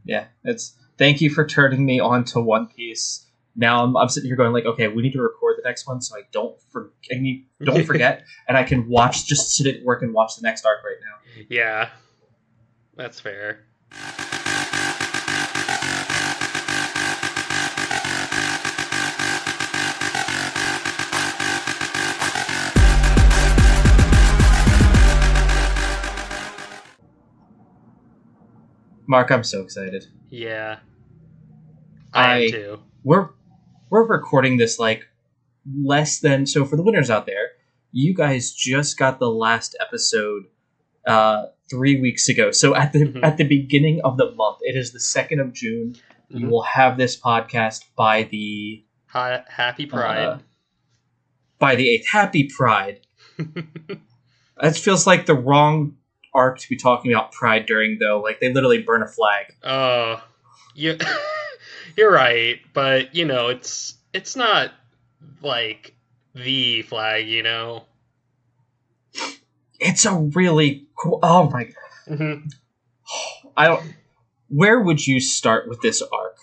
Yeah, thank you for turning me on to One Piece. Now I'm sitting here going like, okay, we need to record the next one so I don't forget, and I can just sit at work and watch the next arc right now. Yeah, that's fair. Mark, I'm so excited. Yeah, I am too. We're recording this like less than, so for the winners out there, you guys just got the last episode 3 weeks ago. So at the beginning of the month, it is the 2nd of June. Mm-hmm. You will have this podcast by the Happy Pride. By the 8th. Happy Pride. That feels like the wrong arc to be talking about Pride during, though. Like, they literally burn a flag. Oh, you're right, but you know, it's not like the flag, you know. It's a really cool. Oh my! Mm-hmm. Where would you start with this arc?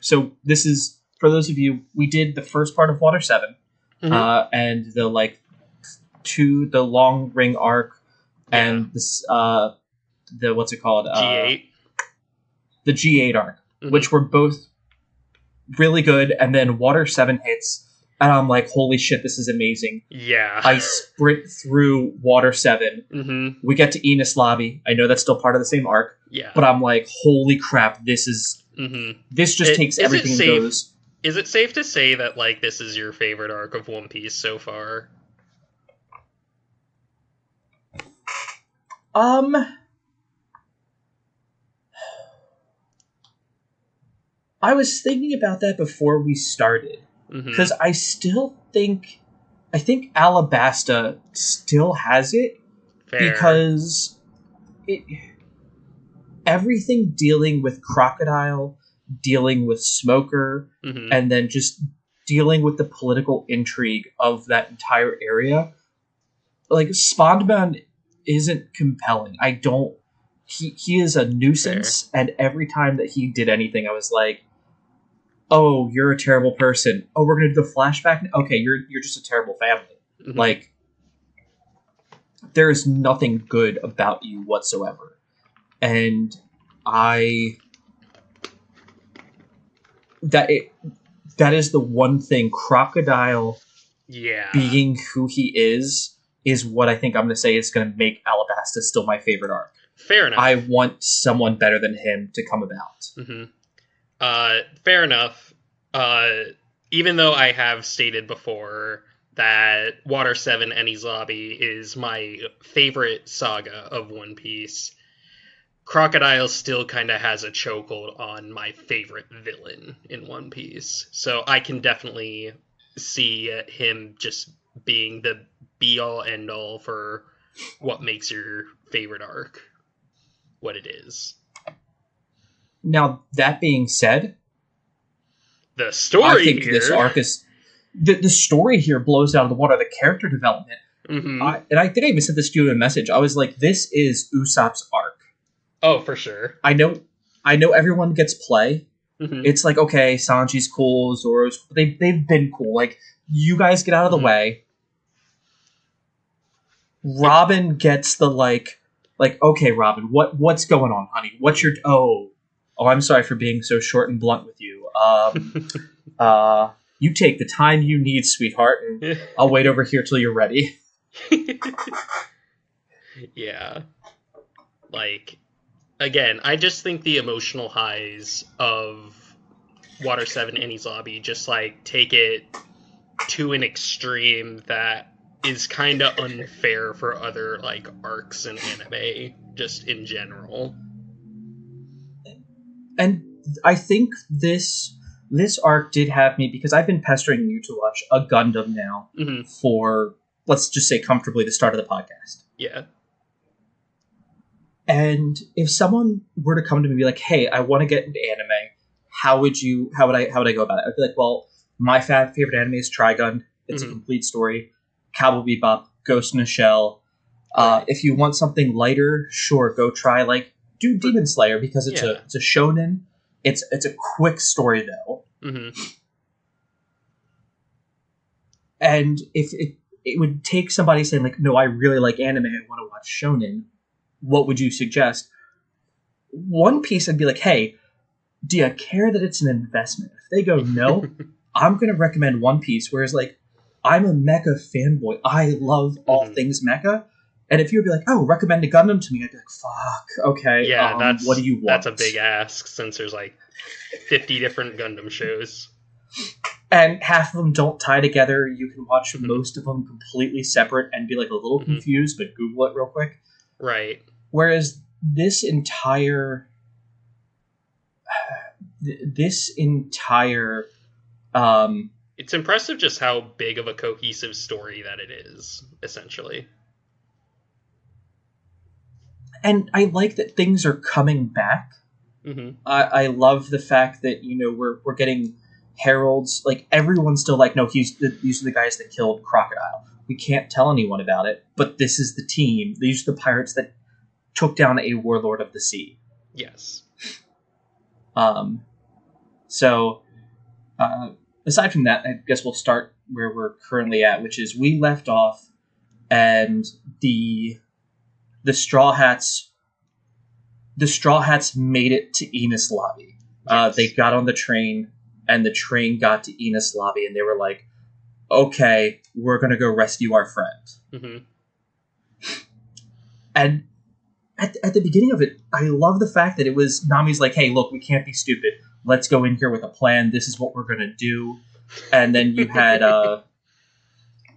So this is, for those of you, we did the first part of Water 7, mm-hmm. And the long ring arc, yeah. And this the what's it called? G8. The G8 arc, mm-hmm. which were both really good, and then Water 7 hits. And I'm like, holy shit, this is amazing. Yeah. I sprint through Water 7. Mm-hmm. We get to Enos Lobby. I know that's still part of the same arc. Yeah. But I'm like, holy crap, this is... Mm-hmm. This just takes everything and goes... Is it safe to say that, like, this is your favorite arc of One Piece so far? I was thinking about that before we started. Because I still think... I think Alabasta still has it. Fair. Because everything dealing with Crocodile, dealing with Smoker, mm-hmm. and then just dealing with the political intrigue of that entire area, like, Spondman isn't compelling. He is a nuisance, Fair. And every time that he did anything, I was like, oh, you're a terrible person. Oh, we're going to do the flashback? Okay, you're just a terrible family. Mm-hmm. Like, there is nothing good about you whatsoever. And that is the one thing. Crocodile, being who he is what I think I'm going to say is going to make Alabasta still my favorite arc. Fair enough. I want someone better than him to come about. Mm-hmm. Fair enough. Even though I have stated before that Water 7 Enies Lobby is my favorite saga of One Piece, Crocodile still kind of has a chokehold on my favorite villain in One Piece. So I can definitely see him just being the be-all, end-all for what makes your favorite arc what it is. Now, that being said, the story I think here... this arc is... The story here blows out of the water. The character development. Mm-hmm. And I think I even sent this to you in a message. I was like, this is Usopp's arc. Oh, for sure. I know everyone gets play. Mm-hmm. It's like, okay, Sanji's cool, Zoro's cool. They've been cool. Like, you guys get out of the way. Robin gets the, like, okay, Robin, what's going on, honey? What's your... Oh, I'm sorry for being so short and blunt with you. You take the time you need, sweetheart, and I'll wait over here till you're ready. Yeah. Like, again, I just think the emotional highs of Water 7 Enies Lobby just, like, take it to an extreme that is kind of unfair for other, like, arcs in anime, just in general. And I think this arc did have me, because I've been pestering you to watch a Gundam now for, let's just say, comfortably the start of the podcast. Yeah. And if someone were to come to me and be like, hey, I want to get into anime, how would I go about it? I'd be like, well, my favorite anime is Trigun. It's a complete story. Cowboy Bebop, Ghost in a Shell. If you want something lighter, sure, go try, like, do Demon Slayer because it's Yeah. a shonen. It's a quick story though. Mm-hmm. And if it would take somebody saying like, no, I really like anime, I want to watch shonen, what would you suggest? One Piece, I'd be like, hey, do you care that it's an investment? If they go no, I'm going to recommend One Piece. Whereas like, I'm a mecha fanboy. I love all things mecha. And if you would be like, oh, recommend a Gundam to me, I'd be like, fuck, okay. Yeah, what do you want? That's a big ask since there's like 50 different Gundam shows. And half of them don't tie together. You can watch most of them completely separate and be like a little confused, but Google it real quick. Right. Whereas this entire it's impressive just how big of a cohesive story that it is, essentially. And I like that things are coming back. I love the fact that, you know, we're getting heralds. Like, everyone's still like, no, these are the guys that killed Crocodile. We can't tell anyone about it, but this is the team. These are the pirates that took down a warlord of the sea. Yes. So, aside from that, I guess we'll start where we're currently at, which is we left off, and the Straw Hats made it to Enos Lobby. Yes. They got on the train, and the train got to Enos Lobby, and they were like, okay, we're going to go rescue our friend. And at the beginning of it, I love the fact that it was Nami's like, hey, look, we can't be stupid. Let's go in here with a plan. This is what we're going to do. And then you had the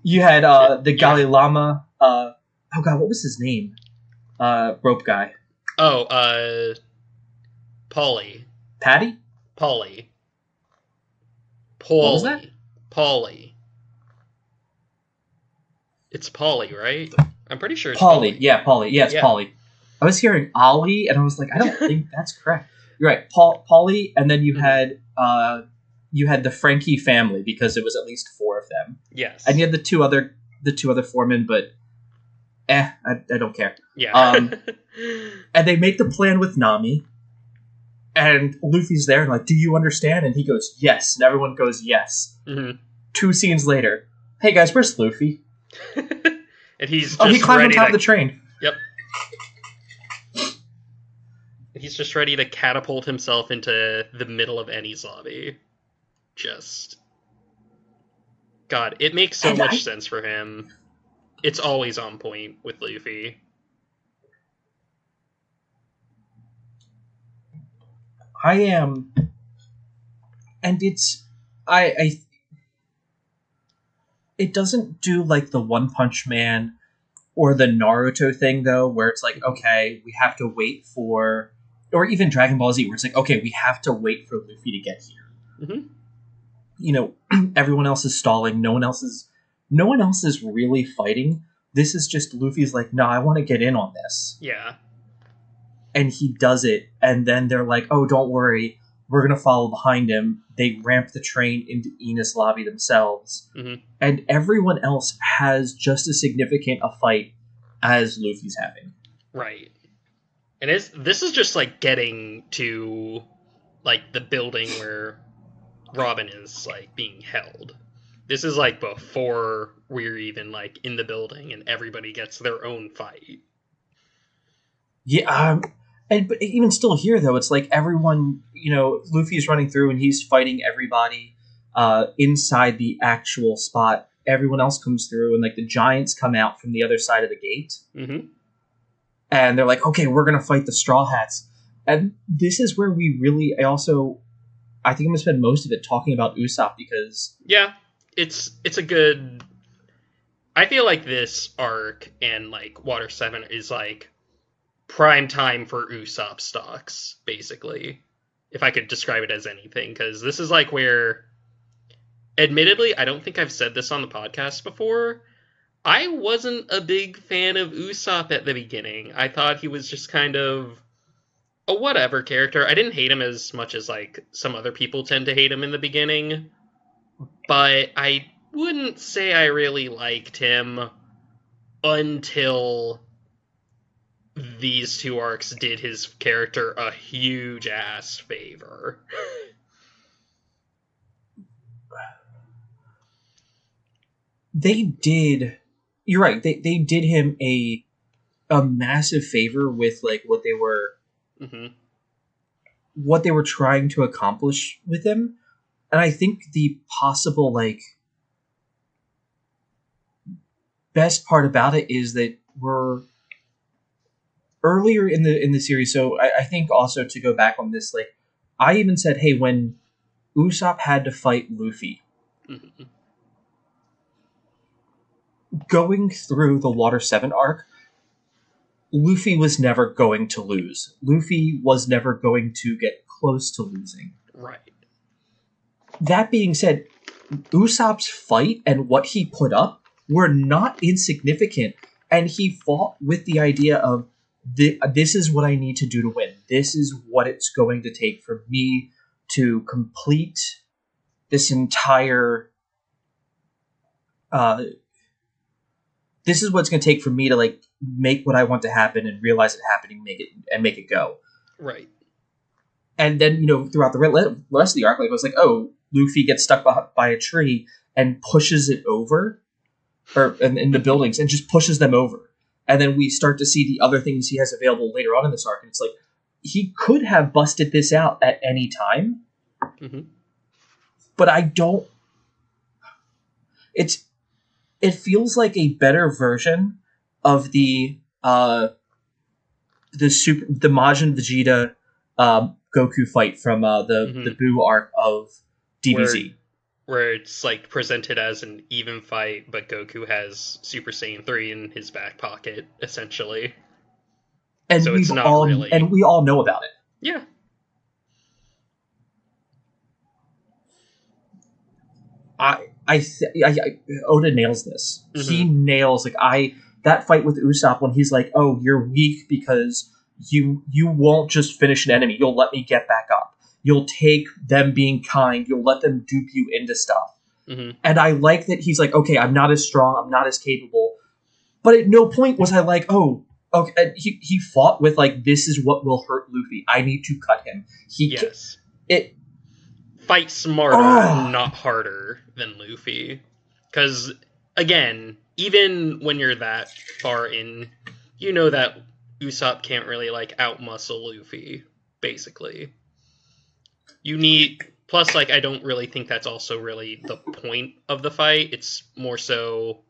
Galilama. Oh, God, what was his name? Rope guy. Oh, Polly. Patty? Polly. What was that? Polly. It's Polly, right? I'm pretty sure it's Polly. Polly. Yeah, Polly. Yeah, it's Polly. I was hearing Ollie, and I was like, I don't think that's correct. You're right, Polly, and then you had the Frankie family, because it was at least 4 of them. Yes. And you had the two other foremen, but I don't care. Yeah. And they make the plan with Nami, and Luffy's there and like, do you understand? And he goes, yes, and everyone goes, yes. 2 scenes later, hey guys, where's Luffy? And he's he climbed on top of the train. Yep. He's just ready to catapult himself into the middle of Enies Lobby. Just... God, it makes so much sense for him. It's always on point with Luffy. I am... And it's... It doesn't do like the One Punch Man or the Naruto thing, though, where it's like, okay, we have to wait for... Or even Dragon Ball Z, where it's like, okay, we have to wait for Luffy to get here. You know, everyone else is stalling. No one else is really fighting. This is just Luffy's like, no, I want to get in on this. Yeah. And he does it, and then they're like, oh, don't worry, we're going to follow behind him. They ramp the train into Enos Lobby themselves. And everyone else has just as significant a fight as Luffy's having. Right. And this is just like getting to like the building where Robin is like being held. This is like before we're even like in the building and everybody gets their own fight. Yeah, but even still here though, it's like everyone, you know, Luffy's running through and he's fighting everybody inside the actual spot. Everyone else comes through, and like the giants come out from the other side of the gate. And they're like, okay, we're going to fight the Straw Hats. And this is where we really, I think I'm going to spend most of it talking about Usopp, because... Yeah, it's a good... I feel like this arc and, like, Water 7 is, like, prime time for Usopp stocks, basically. If I could describe it as anything, because this is, like, where... Admittedly, I don't think I've said this on the podcast before... I wasn't a big fan of Usopp at the beginning. I thought he was just kind of a whatever character. I didn't hate him as much as, like, some other people tend to hate him in the beginning. But I wouldn't say I really liked him until these two arcs did his character a huge ass favor. They did. You're right. They did him a massive favor with like what they were trying to accomplish with him, and I think the possible like best part about it is that we're earlier in the series. So I think also to go back on this, like I even said, hey, when Usopp had to fight Luffy. Going through the Water 7 arc, Luffy was never going to lose. Luffy was never going to get close to losing. Right. That being said, Usopp's fight and what he put up were not insignificant, and he fought with the idea of, this is what I need to do to win. This is what it's going to take for me to complete this entire... this is what it's going to take for me to like make what I want to happen and realize it happening, make it go. Right. And then, throughout the rest of the arc, like, I was like, oh, Luffy gets stuck by a tree and pushes it over, or in the buildings, and just pushes them over. And then we start to see the other things he has available later on in this arc. And it's like, he could have busted this out at any time. But I don't... It feels like a better version of the Majin Vegeta Goku fight from the Buu arc of DBZ, where it's like presented as an even fight, but Goku has Super Saiyan 3 in his back pocket, essentially. And so it's not really, and we all know about it. Yeah. Oda nails this. He nails that fight with Usopp when he's like, "Oh, you're weak because you won't just finish an enemy. You'll let me get back up. You'll take them being kind. You'll let them dupe you into stuff." And I like that he's like, "Okay, I'm not as strong. I'm not as capable." But at no point was I like, "Oh, okay." And he fought with like, "This is what will hurt Luffy. I need to cut him." Fight smarter, not harder than Luffy. Because, again, even when you're that far in, you know that Usopp can't really, out-muscle Luffy, basically. Plus, I don't really think that's also really the point of the fight. It's more so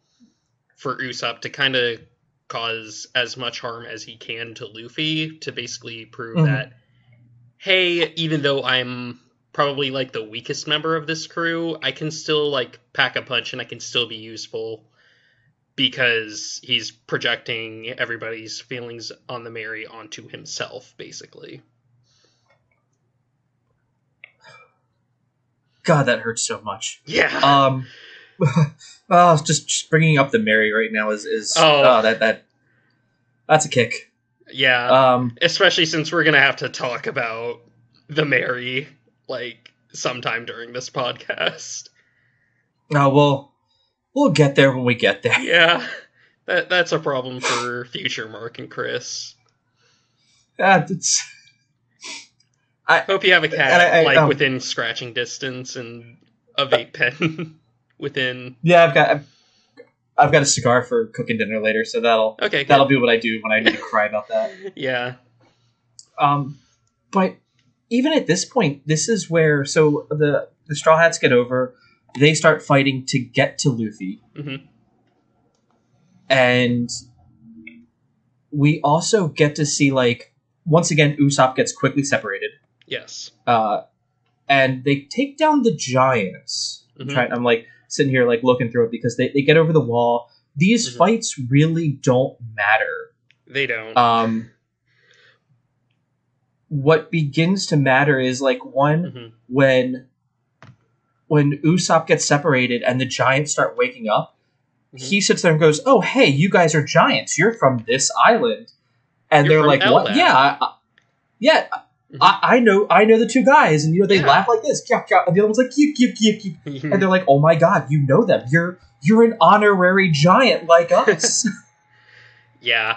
for Usopp to kind of cause as much harm as he can to Luffy, to basically prove that, hey, even though I'm probably the weakest member of this crew, I can still pack a punch and I can still be useful, because he's projecting everybody's feelings on the Mary onto himself, basically. God, that hurts so much. Yeah. Just bringing up the Mary right now is that's a kick. Yeah. Especially since we're gonna have to talk about the Mary sometime during this podcast. Oh, we'll get there when we get there. Yeah, that's a problem for future Mark and Chris. I hope you have a cat within scratching distance and a vape pen within. Yeah, I've got a cigar for cooking dinner later, so that'll be what I do when I need to cry about that. Yeah. But even at this point, this is where the Straw Hats get over. They start fighting to get to Luffy. And we also get to see, once again, Usopp gets quickly separated. Yes. And they take down the giants. I'm sitting here looking through it because they get over the wall. These fights really don't matter. They don't. What begins to matter is when Usopp gets separated and the giants start waking up, he sits there and goes, "Oh, hey, you guys are giants. You're from this island." And they're like, "What? Yeah, I know the two guys." And they laugh like this, and the other one's like, "Keep." And they're like, "Oh my god, you know them. You're an honorary giant like us." Yeah.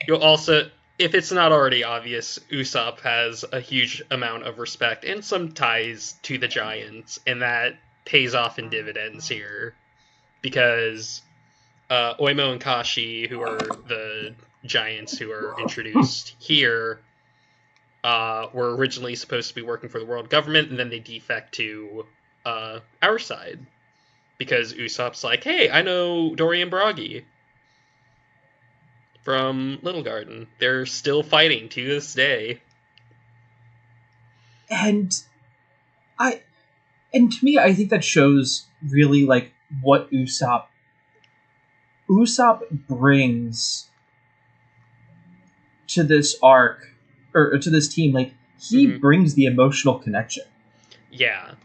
You'll also, if it's not already obvious, Usopp has a huge amount of respect and some ties to the Giants, and that pays off in dividends here. Because Oimo and Kashi, who are the Giants who are introduced here, were originally supposed to be working for the world government, and then they defect to our side. Because Usopp's like, hey, I know Dory and Bragi from Little Garden. They're still fighting to this day. And to me, I think that shows really like what Usopp brings to this arc, or to this team. Like, he brings the emotional connection. Yeah.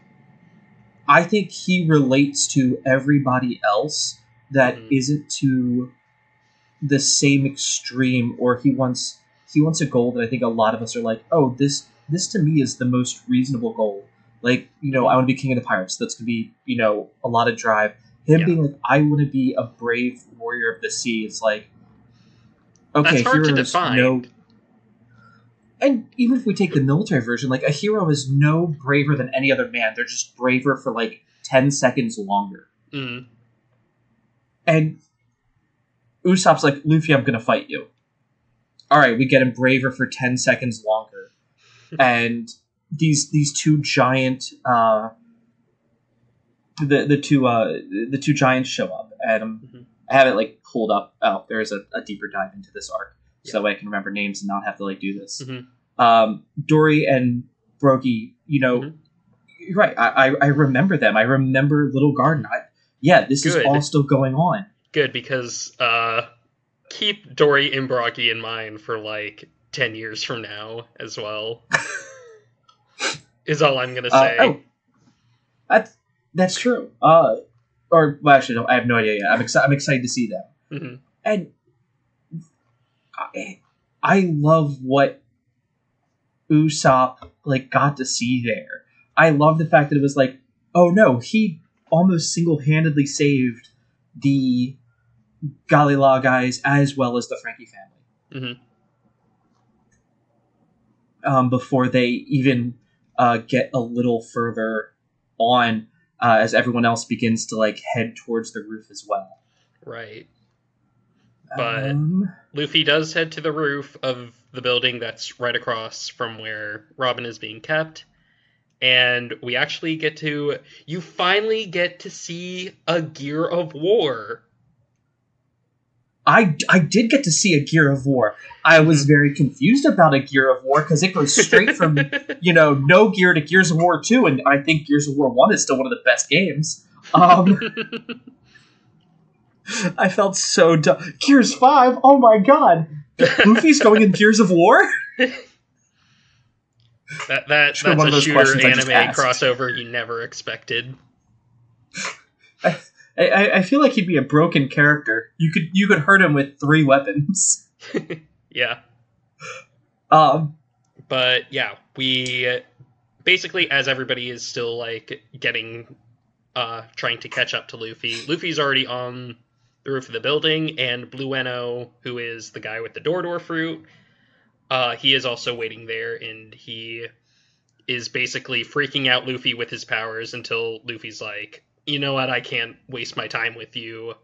I think he relates to everybody else that isn't to the same extreme, or he wants a goal that I think a lot of us are like, oh, this to me is the most reasonable goal. Like, I want to be king of the pirates. That's going to be, a lot of drive. Him being like, I want to be a brave warrior of the sea. It's like, okay, that's hard to define. And even if we take the military version, like, a hero is no braver than any other man. They're just braver for like 10 seconds longer. And Usopp's like, Luffy, I'm gonna fight you. Alright, we get him braver for 10 seconds longer. And these two giant the two giants show up, and I have it like pulled up. Oh, there's a deeper dive into this arc, so that way I can remember names and not have to like do this. Dory and Broggy, you're right. I remember them. I remember Little Garden. This is all still going on. Good, because keep Dory and Broggy in mind for like 10 years from now as well. Is all I'm gonna say. That's true. Actually, no, I have no idea yet. I'm excited to see them. And I love what Usopp like got to see there. I love the fact that it was like, oh no, he almost single-handedly saved the Galila guys as well as the Frankie family. Before they even get a little further on, as everyone else begins to like head towards the roof as well. Right. But Luffy does head to the roof of the building that's right across from where Robin is being kept. And we actually you finally get to see a Gear of War. I did get to see a Gear of War. I was very confused about a Gear of War because it goes straight from, no gear to Gears of War 2, and I think Gears of War 1 is still one of the best games. I felt so dumb. Gears 5? Oh my god! Luffy's going in Gears of War? That's a shooter anime crossover you never expected. I feel like he'd be a broken character. You could hurt him with 3 weapons. Yeah. But yeah, we basically, as everybody is still like getting trying to catch up to Luffy. Luffy's already on the roof of the building, and Blueno, who is the guy with the door fruit, he is also waiting there, and he is basically freaking out Luffy with his powers until Luffy's like, you know what, I can't waste my time with you,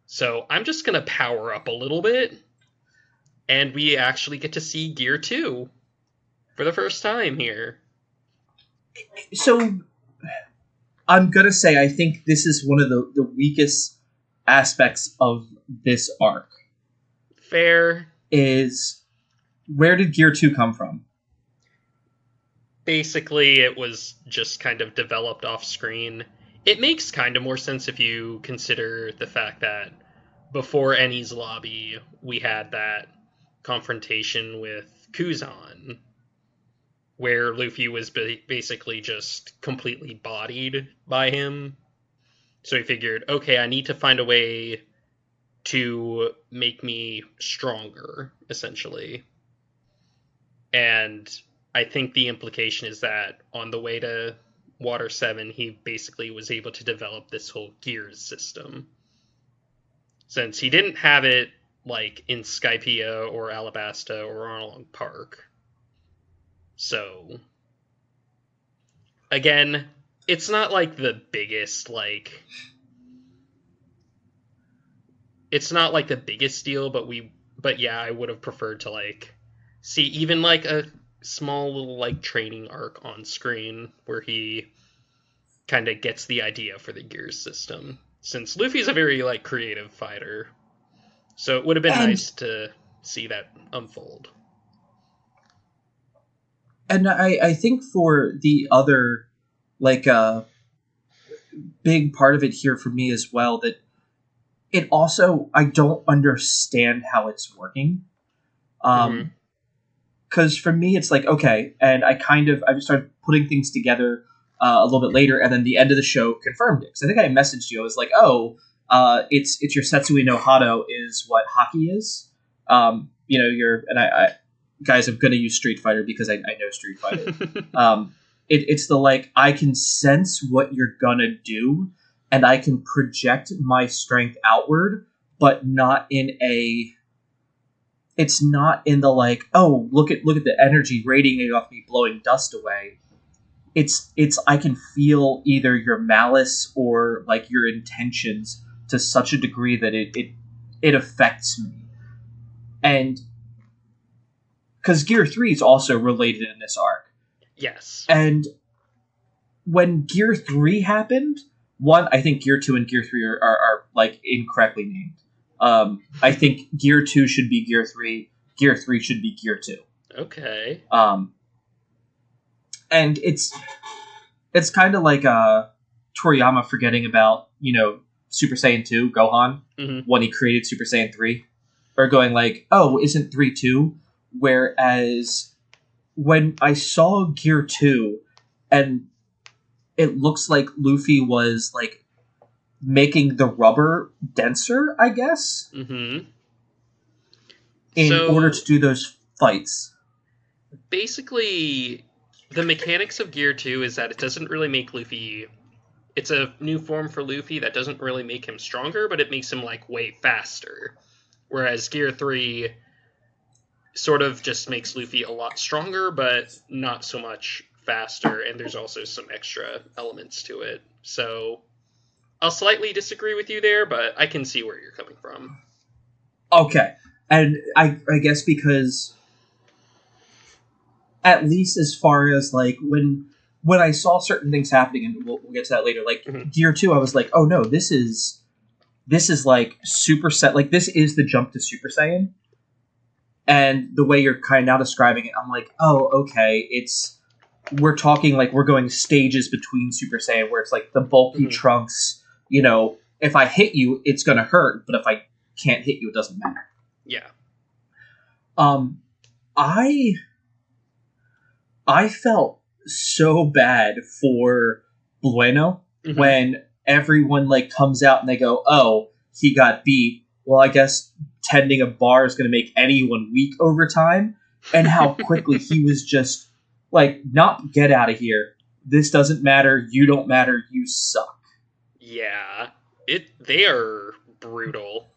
so I'm just gonna power up a little bit, and we actually get to see Gear 2 for the first time here. So, I'm gonna say I think this is one of the weakest aspects of this arc. Fair. Is, where did Gear 2 come from? Basically, it was just kind of developed off screen. It makes kind of more sense if you consider the fact that before Eni's lobby, we had that confrontation with Kuzan, where Luffy was basically just completely bodied by him. So he figured, okay, I need to find a way to make me stronger, essentially. And I think the implication is that on the way to Water 7, he basically was able to develop this whole gears system. Since he didn't have it like in Skypiea or Alabasta or Arlong Park. So again, it's not like the biggest it's not like the biggest deal, but yeah, I would have preferred to like see even like a small little like training arc on screen where he kind of gets the idea for the gears system, since Luffy's a very like creative fighter. So it would have been nice to see that unfold. And I think for the other like big part of it here for me as well, that it also, I don't understand how it's working. Because for me, it's like, okay, and I just started putting things together a little bit later, and then the end of the show confirmed it. Because I think I messaged you. I was like, oh, it's your Setsui no Hado is what Haki is. I guys, I'm going to use Street Fighter because I know Street Fighter. It's the like, I can sense what you're going to do, and I can project my strength outward, but not in a... It's not in the like, oh, look at the energy radiating off me, blowing dust away. It's I can feel either your malice or like your intentions to such a degree that it affects me. And because Gear 3 is also related in this arc. Yes. And when Gear 3 happened, one, I think Gear 2 and Gear 3 are like incorrectly named. I think Gear 2 should be Gear 3. Gear 3 should be Gear 2. Okay. And it's kind of like Toriyama forgetting about, Super Saiyan 2, Gohan, when he created Super Saiyan 3. Or going like, oh, isn't 3 2? Whereas when I saw Gear 2, and it looks like Luffy was like making the rubber denser, I guess, in order to do those fights. Basically, the mechanics of Gear 2 is that it doesn't really make Luffy... It's a new form for Luffy that doesn't really make him stronger, but it makes him like way faster. Whereas Gear 3 sort of just makes Luffy a lot stronger, but not so much faster, and there's also some extra elements to it. So I'll slightly disagree with you there, but I can see where you're coming from. Okay. And I guess because at least as far as like when I saw certain things happening, and we'll get to that later, like Gear 2, I was like, oh no, this is like Super Saiyan, like this is the jump to Super Saiyan. And the way you're kind of now describing it, I'm like, oh, okay, we're talking like we're going stages between Super Saiyan, where it's like the bulky Trunks, if I hit you, it's going to hurt, but if I can't hit you, it doesn't matter. Yeah. I felt so bad for Bueno when everyone like comes out and they go, oh, he got beat. Well, I guess tending a bar is going to make anyone weak over time. And how quickly he was just like, not get out of here. This doesn't matter. You don't matter. You suck. Yeah. They are brutal.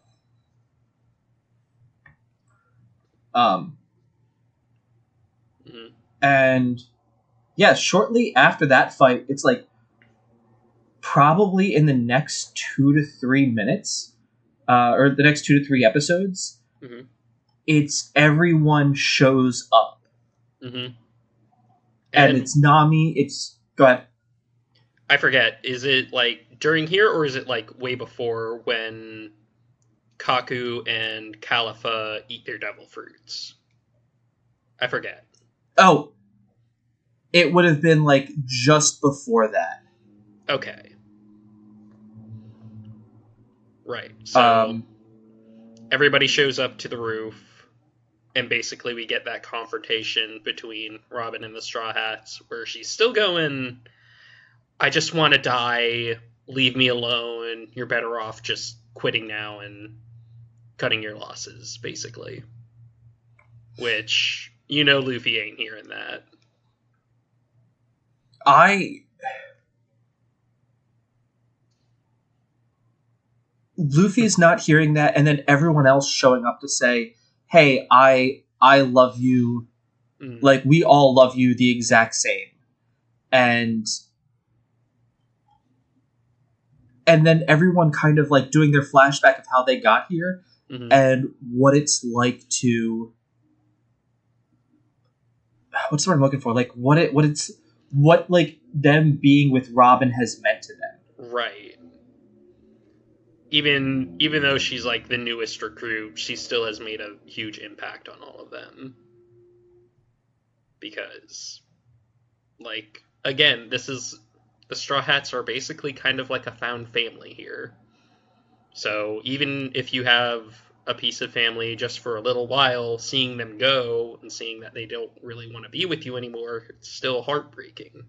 And yeah, shortly after that fight, it's like probably in the next 2 to 3 minutes, or the next 2 to 3 episodes, it's everyone shows up. And it's Nami, go ahead. I forget, is it like during here, or is it like way before when Kaku and Califa eat their devil fruits? I forget. Oh, it would have been like just before that. Okay. Right. So everybody shows up to the roof, and basically we get that confrontation between Robin and the Straw Hats, where she's still going, I just want to die, leave me alone, you're better off just quitting now and cutting your losses, basically. Which, Luffy ain't hearing that. Luffy's not hearing that, and then everyone else showing up to say, "Hey, I love you. Like, we all love you the exact same." And then everyone kind of like doing their flashback of how they got here and what it's like to, what's the word I'm looking for? Like what like them being with Robin has meant to them. Right. Even though she's like the newest recruit, she still has made a huge impact on all of them. Because, like, again, the Straw Hats are basically kind of like a found family here. So even if you have a piece of family just for a little while, seeing them go and seeing that they don't really want to be with you anymore, it's still heartbreaking.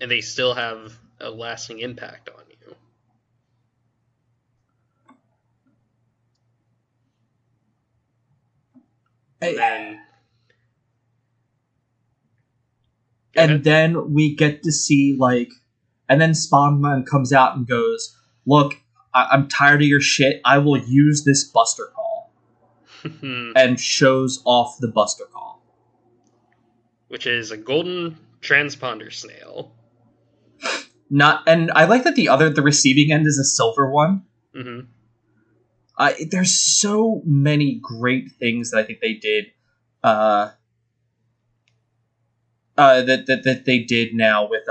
And they still have a lasting impact on you. And then we get to see, like, and then Spawnman comes out and goes, "Look, I'm tired of your shit. I will use this Buster Call." And shows off the Buster Call. Which is a golden transponder snail. And I like that the receiving end is a silver one. There's so many great things that I think they did. That they did now with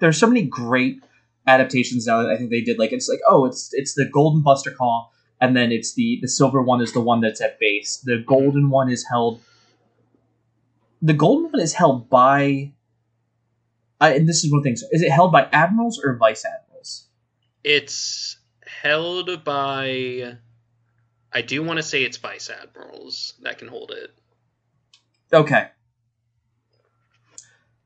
there's so many great adaptations now that I think they did. Like, it's like, oh, it's the golden Buster Call, and then it's the silver one is the one that's at base. The golden one is held. The golden one is held by. And this is one thing. So is it held by admirals or vice admirals? It's held by. I do want to say it's vice admirals that can hold it. Okay.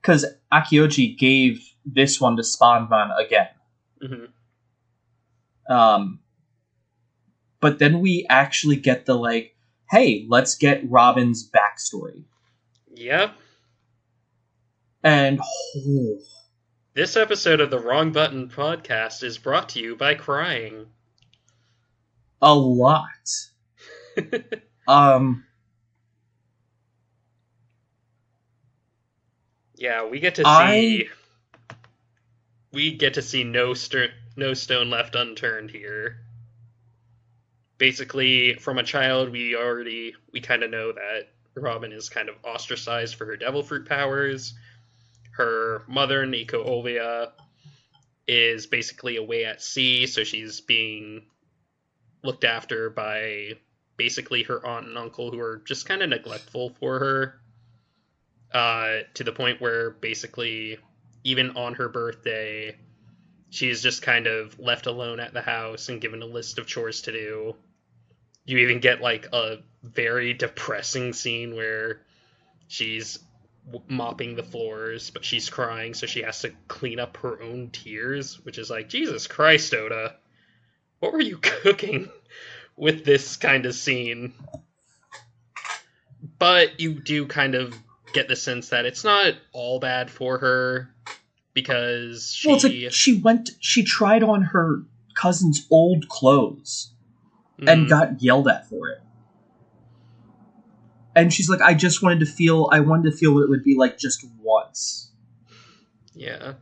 Because Akioji gave this one to Spawnman again. But then we actually get the, like, hey, let's get Robin's backstory. Yep. And this episode of the Wrong Button podcast is brought to you by crying. A lot. Yeah, we get to see no stone left unturned here. Basically, from a child, we kind of know that Robin is kind of ostracized for her devil fruit powers. Her mother, Nico Olvia, is basically away at sea, so she's being looked after by basically her aunt and uncle, who are just kind of neglectful for her. To the point where basically, even on her birthday, she's just kind of left alone at the house and given a list of chores to do. You even get, like, a very depressing scene where she's mopping the floors, but she's crying, so she has to clean up her own tears, which is like, Jesus Christ, Oda. What were you cooking with this kind of scene? But you do kind of get the sense that it's not all bad for her, because she... Well, it's like she tried on her cousin's old clothes and got yelled at for it. And she's like, I wanted to feel what it would be like just once. Yeah.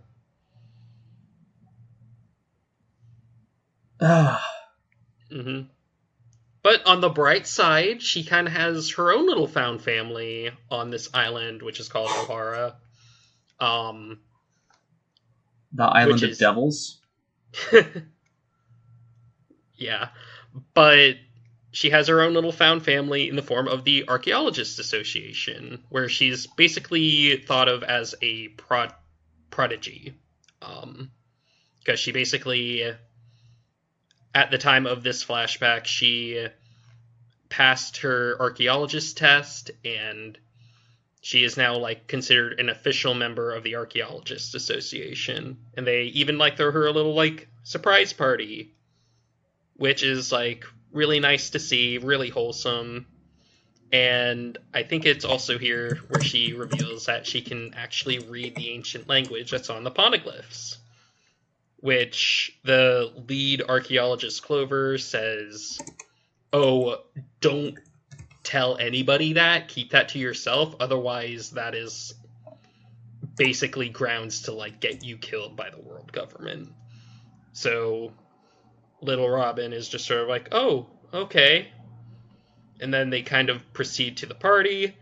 But on the bright side, she kind of has her own little found family on this island, which is called Ohara. The Island of Devils? Yeah. But she has her own little found family in the form of the Archaeologists Association, where she's basically thought of as a prodigy. Because she basically, at the time of this flashback, she passed her archaeologist test, and she is now, like, considered an official member of the Archaeologists Association. And they even, like, throw her a little, like, surprise party, which is, like, really nice to see, really wholesome. And I think it's also here where she reveals that she can actually read the ancient language that's on the poneglyphs. which the lead archaeologist Clover says, "Oh, don't tell anybody that. Keep that to yourself. Otherwise, that is basically grounds to like get you killed by the world government." So little Robin is just sort of like, "Oh, okay." And then they kind of proceed to the party.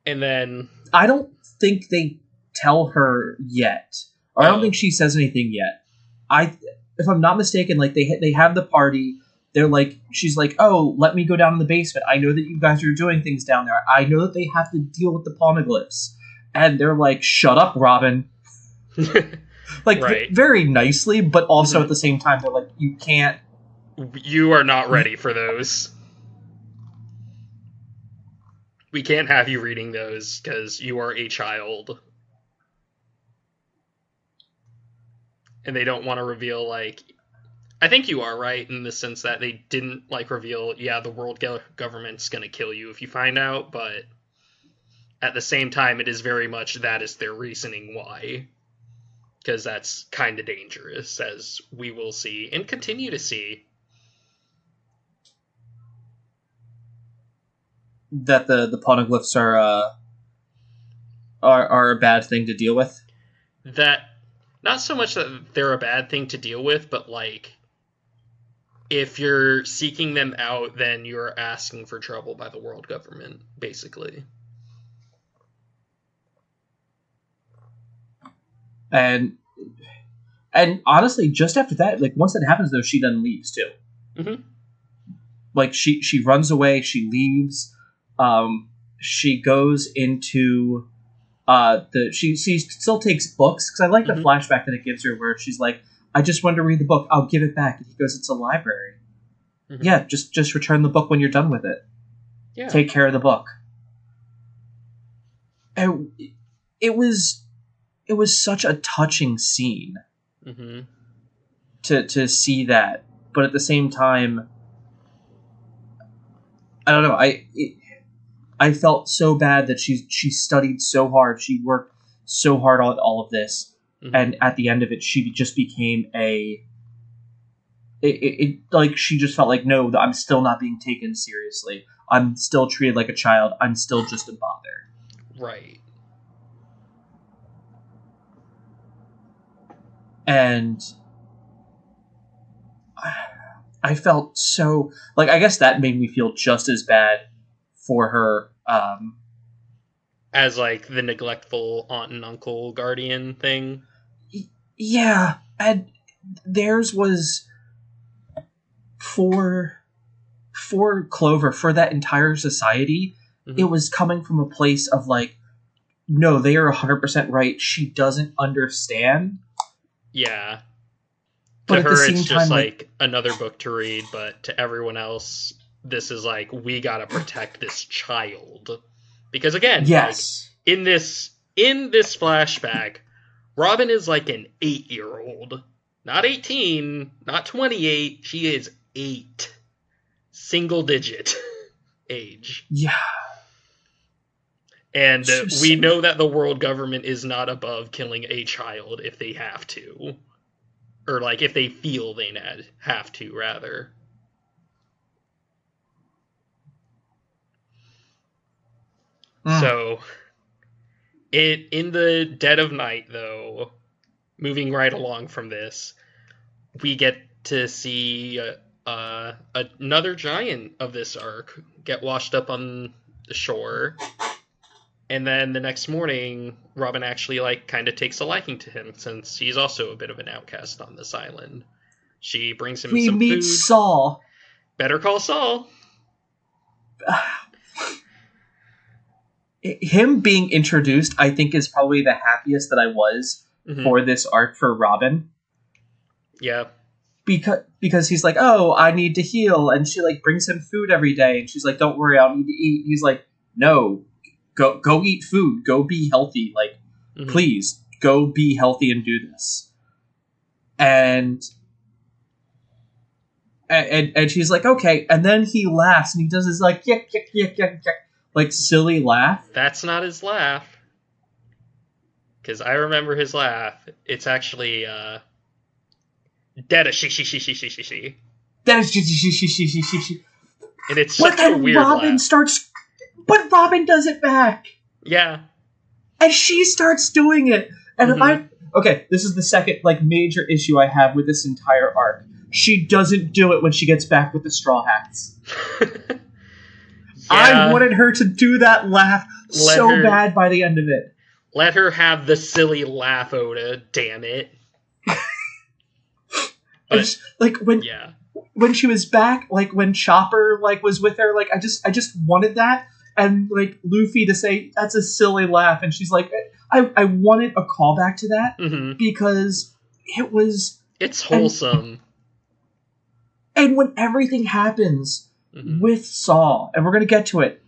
And then I don't think they tell her yet. Or I don't think she says anything yet. If I'm not mistaken, like they have the party. They're like, she's like, "Oh, let me go down in the basement. I know that you guys are doing things down there. I know that they have to deal with the poneglyphs." And they're like, "Shut up, Robin." Like, right. Very nicely, but also at the same time, they're like, "You can't. You are not ready for those. We can't have you reading those because you are a child." And they don't want to reveal, like... I think you are right in the sense that they didn't, like, reveal, yeah, the world government's gonna kill you if you find out, but at the same time, it is very much that is their reasoning why. Because that's kind of dangerous, as we will see, and continue to see. That the poneglyphs are a bad thing to deal with? That... Not so much that they're a bad thing to deal with, but, like, if you're seeking them out, then you're asking for trouble by the world government, basically. And honestly, just after that, like, once that happens, though, she then leaves, too. Mm-hmm. Like, she runs away, she leaves, she goes into... she still takes books, because I like the flashback that it gives her where she's like, "I just wanted to read the book, I'll give it back." And he goes, "It's a library." Mm-hmm. Yeah, just return the book when you're done with it. Yeah. Take care of the book. And it was such a touching scene to see that, but at the same time, I don't know, I felt so bad that she studied so hard. She worked so hard on all of this. Mm-hmm. And at the end of it, she just became like, she just felt like, no, I'm still not being taken seriously. I'm still treated like a child. I'm still just a bother. Right. And I felt so... Like, I guess that made me feel just as bad for her, as like the neglectful aunt and uncle guardian thing. Yeah, and theirs was for Clover, for that entire society. It was coming from a place of like, no, they are 100% right. She doesn't understand. Yeah. But to her, it's just like another book to read, but to everyone else, this is like, we gotta protect this child. Because again, yes, like, in this flashback, Robin is like an 8-year-old. Not 18, not 28, she is 8. Single digit age. Yeah. And we know that the world government is not above killing a child if they have to. Or like if they feel they have to, rather. So, in the dead of night, though, moving right along from this, we get to see another giant of this arc get washed up on the shore, and then the next morning, Robin actually like kind of takes a liking to him, since he's also a bit of an outcast on this island. She brings him some food. We meet Saul. Better Call Saul. Him being introduced, I think, is probably the happiest that I was for this arc for Robin. Yeah. Because he's like, "Oh, I need to heal," and she like brings him food every day, and she's like, "Don't worry, I'll need to eat." He's like, "No, go eat food, go be healthy, like, please, go be healthy and do this." And she's like, "Okay," and then he laughs, and he does his like, yuck, yuck, yuck, yuck, yuck, like silly laugh. That's not his laugh. Because I remember his laugh. It's actually, dead she. That is just And it's such a weird Robin laugh. But Robin does it back. Yeah. And she starts doing it. And okay, this is the second, major issue I have with this entire arc. She doesn't do it when she gets back with the Straw Hats. Yeah. I wanted her to do that laugh bad by the end of it. Let her have the silly laugh, Oda. Damn it. But, when she was back, when Chopper was with her, I just wanted that, and Luffy to say that's a silly laugh, and she's like, I wanted a callback to that because it's wholesome. And when everything happens with Saw, and we're gonna get to it,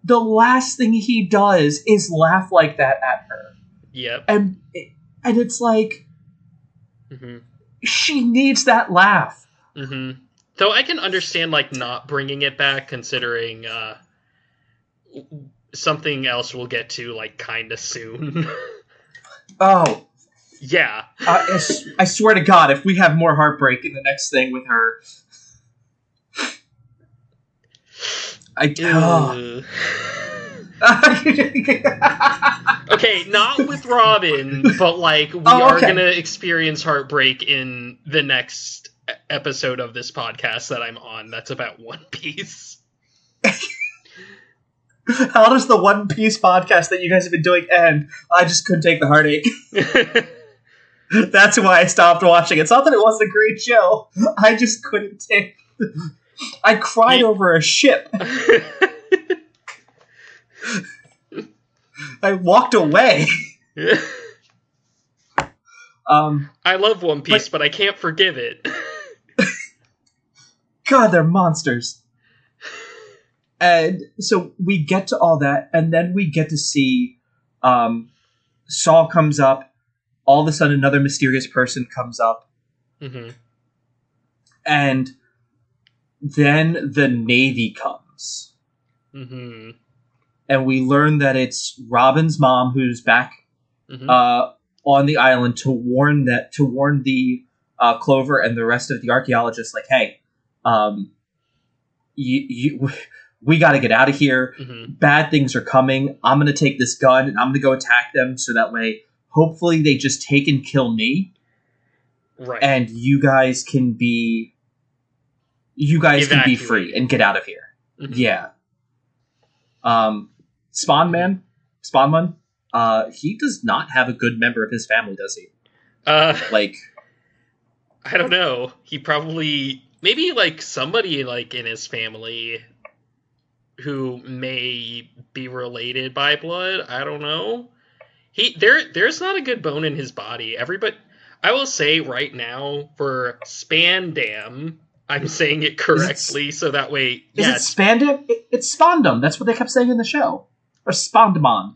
the last thing he does is laugh like that at her. Yep. And it's like she needs that laugh. Though I can understand not bringing it back, considering something else we'll get to kind of soon. Oh. Yeah. I swear to God, if we have more heartbreak in the next thing with her, Okay, not with Robin, but we are gonna experience heartbreak in the next episode of this podcast that I'm on. That's about One Piece. How does the One Piece podcast that you guys have been doing end? I just couldn't take the heartache. That's why I stopped watching. It's not that it wasn't a great show. I just couldn't take. I cried over a ship. I walked away. I love One Piece, but I can't forgive it. God, they're monsters. And so we get to all that, and then we get to see Saul comes up. All of a sudden, another mysterious person comes up. And then the Navy comes. And we learn that it's Robin's mom who's back on the island to warn the Clover and the rest of the archaeologists, hey, we got to get out of here. Bad things are coming. I'm going to take this gun and I'm going to go attack them so that way, hopefully, they just take and kill me. Right. And you guys can be free and get out of here. Yeah. Spawnman, he does not have a good member of his family, does he? I don't know. He probably maybe somebody in his family who may be related by blood. I don't know. There's not a good bone in his body. I will say right now for Spandam, I'm saying it correctly, so that way. Is it Spandam? It's Spondam. That's what they kept saying in the show, or Spondamon.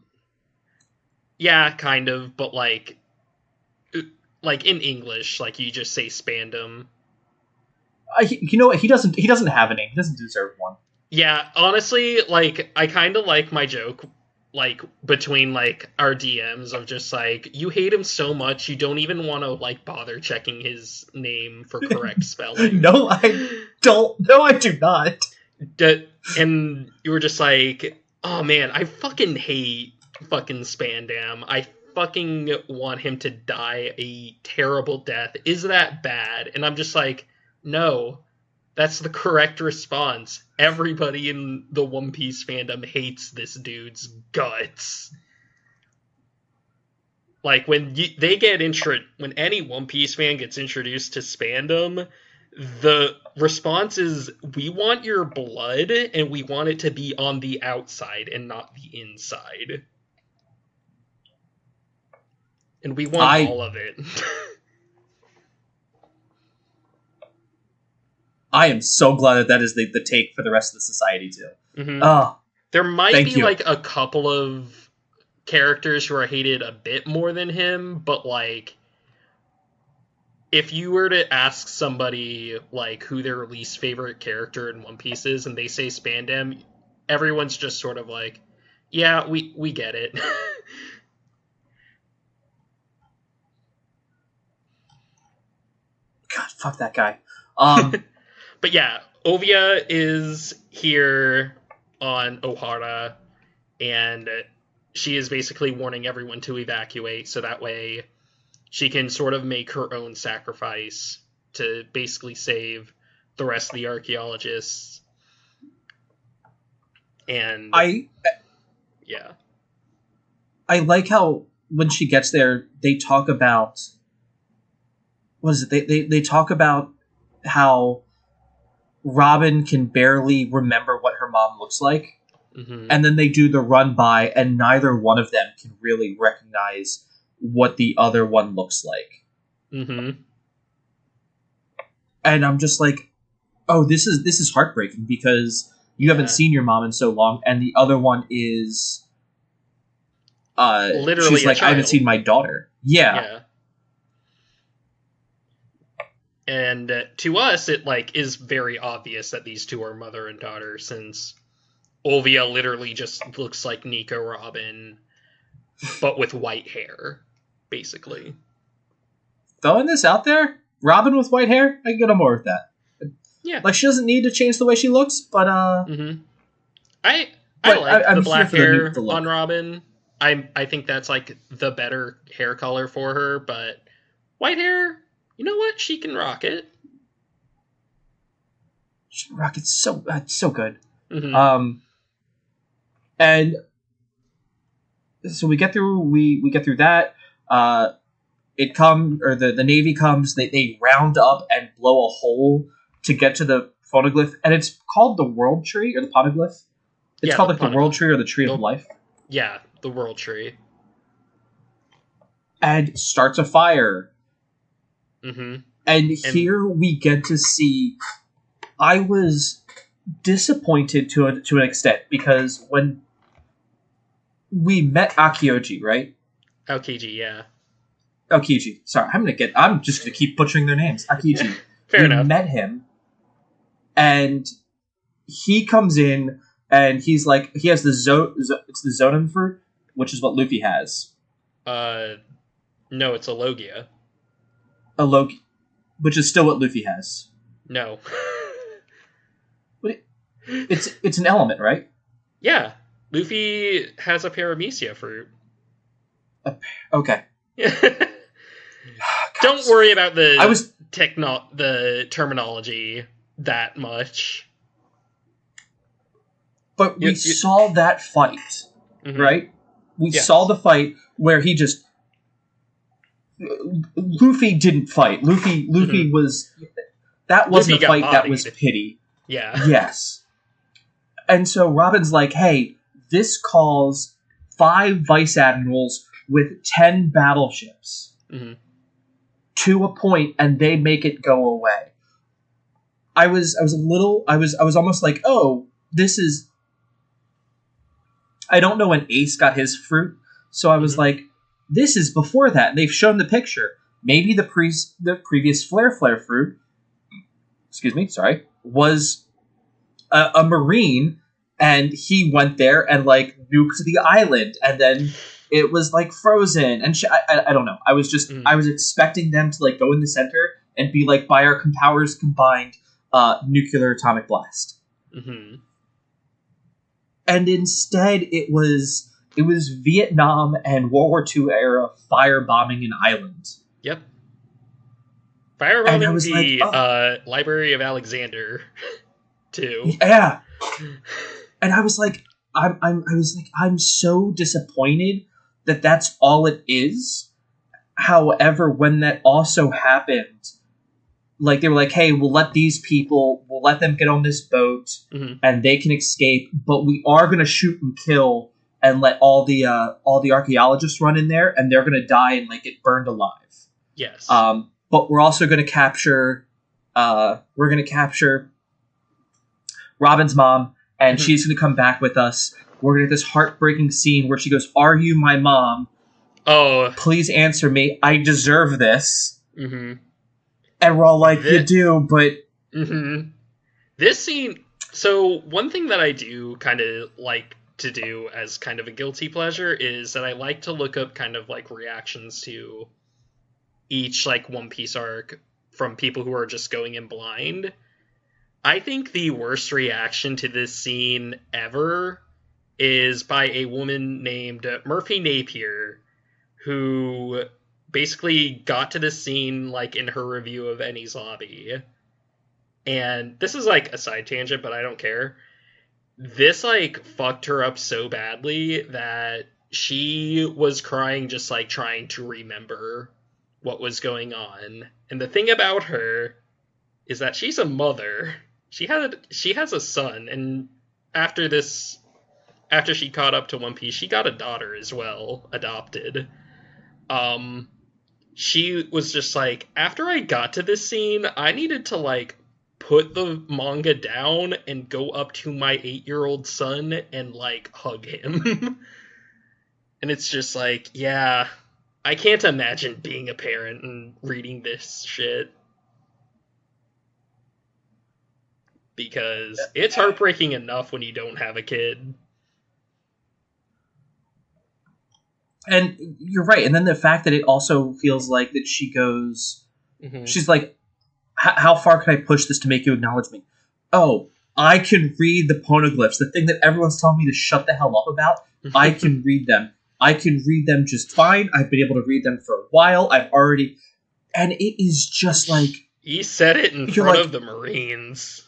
Yeah, kind of, but in English, you just say Spandam. You know what? He doesn't have a name. He doesn't deserve one. Yeah, honestly, I kind of like my joke, between, our DMs of just, you hate him so much, you don't even want to, bother checking his name for correct spelling. No, I don't. No, I do not. And you were just oh, man, I fucking hate fucking Spandam. I fucking want him to die a terrible death. Is that bad? And I'm just no. That's the correct response. Everybody in the One Piece fandom hates this dude's guts. When when any One Piece fan gets introduced to Spandam, the response is, we want your blood, and we want it to be on the outside and not the inside. And we want all of it. I am so glad that is the take for the rest of the society, too. There might be, a couple of characters who are hated a bit more than him, but, if you were to ask somebody, who their least favorite character in One Piece is, and they say Spandam, everyone's just sort of yeah, we get it. God, fuck that guy. But yeah, Ovia is here on Ohara, and she is basically warning everyone to evacuate, so that way she can sort of make her own sacrifice to basically save the rest of the archaeologists. And yeah. I like how when she gets there, they talk about what is it? They talk about how Robin can barely remember what her mom looks like. Mm-hmm. And then they do the run by, and neither one of them can really recognize what the other one looks like. Mm-hmm. And I'm just like, oh, this is heartbreaking because you haven't seen your mom in so long, and the other one is literally she's like, I haven't seen my daughter. Yeah. And to us, it like is very obvious that these two are mother and daughter, since Olvia literally just looks like Nico Robin, but with white hair, basically. Throwing this out there, Robin with white hair, I can get on board with that. Yeah, like she doesn't need to change the way she looks, but Mm-hmm. I like I'm the black hair the on Robin. I think that's like the better hair color for her, but white hair, you know what? She can rock it. She can rock it so good. Mm-hmm. And so we get through that. The Navy comes. They round up and blow a hole to get to the phonoglyph, and it's called the World Tree or the Poneglyph. It's called like the World Tree or the Tree of Life. Yeah, the World Tree. And starts a fire. Mm-hmm. And here we get to see. I was disappointed to an extent because when we met Akioji, right? Aokiji, yeah. Aokiji. Sorry, I'm just gonna keep butchering their names. Akiji. Fair enough. We met him, and he comes in, and he's like, he has it's the Zonin fruit, which is what Luffy has. No, it's a Logia. A Logia, which is still what Luffy has. No. It's an element, right? Yeah. Luffy has a Paramecia fruit. Okay. Don't worry about the terminology that much. But we saw that fight, mm-hmm. right? We saw the fight where he just... Luffy didn't fight. Luffy mm-hmm. was... That wasn't a fight, that was pity. Yeah. Yes. And so Robin's like, hey, this calls 5 vice admirals with 10 battleships mm-hmm. to a point, and they make it go away. I was almost like, oh, this is... I don't know when Ace got his fruit, so I was mm-hmm. like, this is before that. They've shown the picture. Maybe the previous Flare fruit, was a Marine, and he went there and like nuked the island, and then it was like frozen. And I don't know. I was just I was expecting them to like go in the center and be like, by our powers combined, nuclear atomic blast. Mm-hmm. And instead, it was Vietnam and World War II era firebombing an island. Yep. Firebombing the Library of Alexander, too. Yeah. And I was like, I'm so disappointed that that's all it is. However, when that also happened, like they were like, hey, we'll let them get on this boat mm-hmm. and they can escape, but we are going to shoot and kill and let all the archaeologists run in there, and they're going to die and like get burned alive. Yes. But we're also going to capture Robin's mom, and mm-hmm. she's going to come back with us. We're going to get this heartbreaking scene where she goes, "Are you my mom? Oh, please answer me. I deserve this." Mm-hmm. And we're all like, you do, but... Mm-hmm. This scene... So, one thing that I do kind of like to do as kind of a guilty pleasure is that I like to look up kind of like reactions to each like One Piece arc from people who are just going in blind. I think the worst reaction to this scene ever is by a woman named Murphy Napier, who basically got to this scene like in her review of Enies Lobby. And this is like a side tangent, but I don't care. This like fucked her up so badly that she was crying just like trying to remember what was going on. And the thing about her is that she's a mother. She has a son, and after she caught up to One Piece, she got a daughter as well, adopted. She was just like, after I got to this scene, I needed to like put the manga down and go up to my 8-year-old son and like hug him. And it's just like, yeah, I can't imagine being a parent and reading this shit. Because it's heartbreaking enough when you don't have a kid. And you're right. And then the fact that it also feels like that she goes, she's like, how far can I push this to make you acknowledge me? Oh, I can read the poneglyphs, the thing that everyone's telling me to shut the hell up about. I can read them. I can read them just fine. I've been able to read them for a while. I've already... And it is just like... He said it in front of the Marines.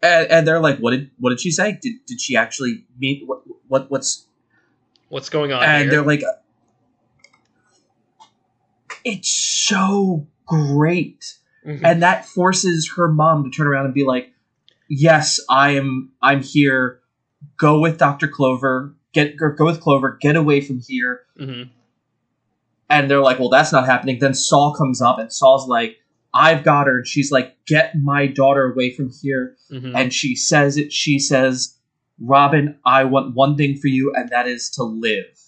And they're like, what did she say? Did she actually mean... What's going on and here? They're like... It's so great. And that forces her mom to turn around and be like, yes, I'm here. Go with Dr. Clover. Go with Clover. Get away from here. And they're like, well, that's not happening. Then Saul comes up, and Saul's like, I've got her. And she's like, get my daughter away from here. And she says it. She says, Robin, I want one thing for you, and that is to live.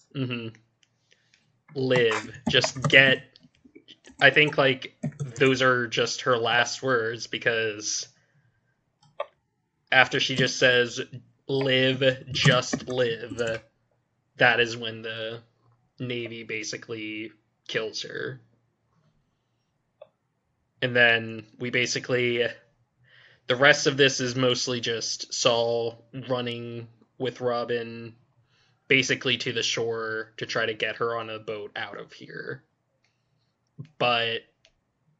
Live. Just get... I think, like, those are just her last words, because after she just says, live, just live, that is when the Navy basically kills her. And then we basically... The rest of this is mostly just Saul running with Robin basically to the shore to try to get her on a boat out of here. But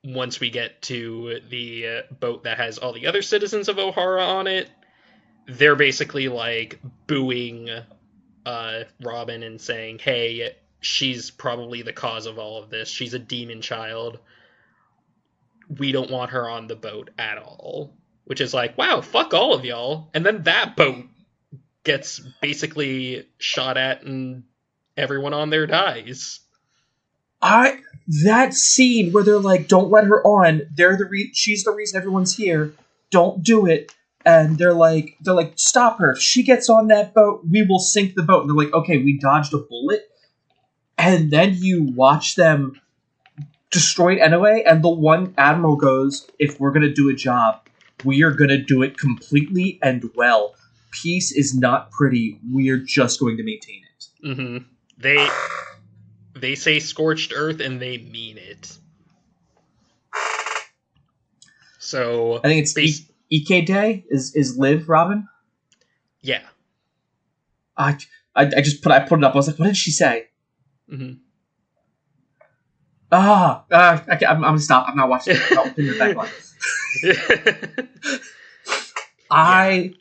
once we get to the boat that has all the other citizens of Ohara on it, they're basically like booing Robin and saying, hey, she's probably the cause of all of this. She's a demon child. We don't want her on the boat at all. Which is like, wow, fuck all of y'all. And then that boat gets basically shot at and everyone on there dies. That scene where they're like, don't let her on. She's the reason everyone's here. Don't do it. And they're like, stop her. If she gets on that boat, we will sink the boat. And they're like, okay, we dodged a bullet. And then you watch them destroy it anyway. And the one admiral goes, if we're going to do a job, we are going to do it completely and well. Peace is not pretty. We're just going to maintain it. They say scorched earth and they mean it. So I think it's Ike Day is live, Robin. Yeah. I put it up. I was like, what did she say? I'm gonna stop. I'm not watching it. I'll pin the back line.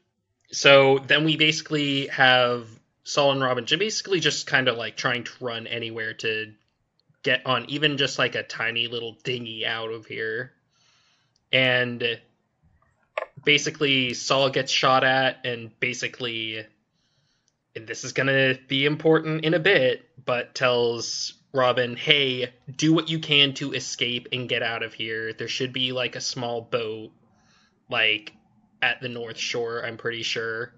So then we basically have Saul and Robin basically just kind of like trying to run anywhere to get on even just like a tiny little dinghy out of here. And basically Saul gets shot at and basically, and this is going to be important in a bit, but tells Robin, hey, do what you can to escape and get out of here. There should be like a small boat like at the North Shore, I'm pretty sure.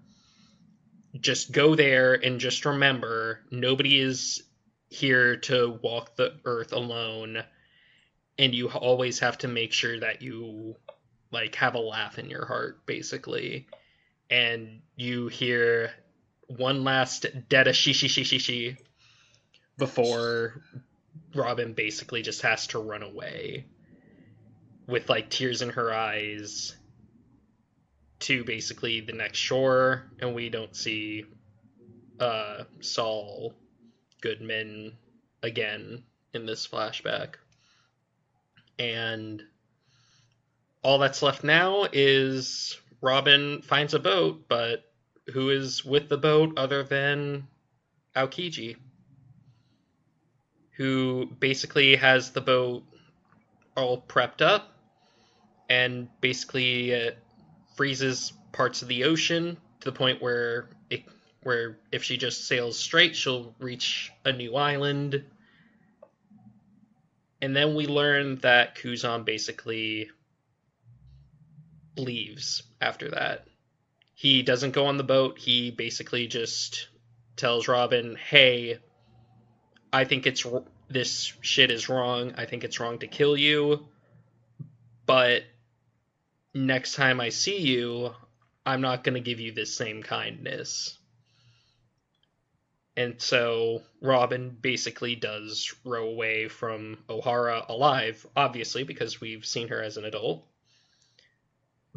Just go there and just remember, nobody is here to walk the earth alone, and you always have to make sure that you like have a laugh in your heart, basically. And you hear one last deda she before Robin basically just has to run away. with like tears in her eyes to basically the next shore, and we don't see Saul Goodman again in this flashback. And all that's left now is Robin finds a boat, but who is with the boat other than Aokiji, who basically has the boat all prepped up and basically freezes parts of the ocean to the point where if she just sails straight, she'll reach a new island. And then we learn that Kuzan basically leaves after that. He doesn't go on the boat. He basically just tells Robin, hey, I think this shit is wrong. I think it's wrong to kill you. But next time I see you, I'm not going to give you this same kindness. And so Robin basically does row away from Ohara alive, obviously, because we've seen her as an adult.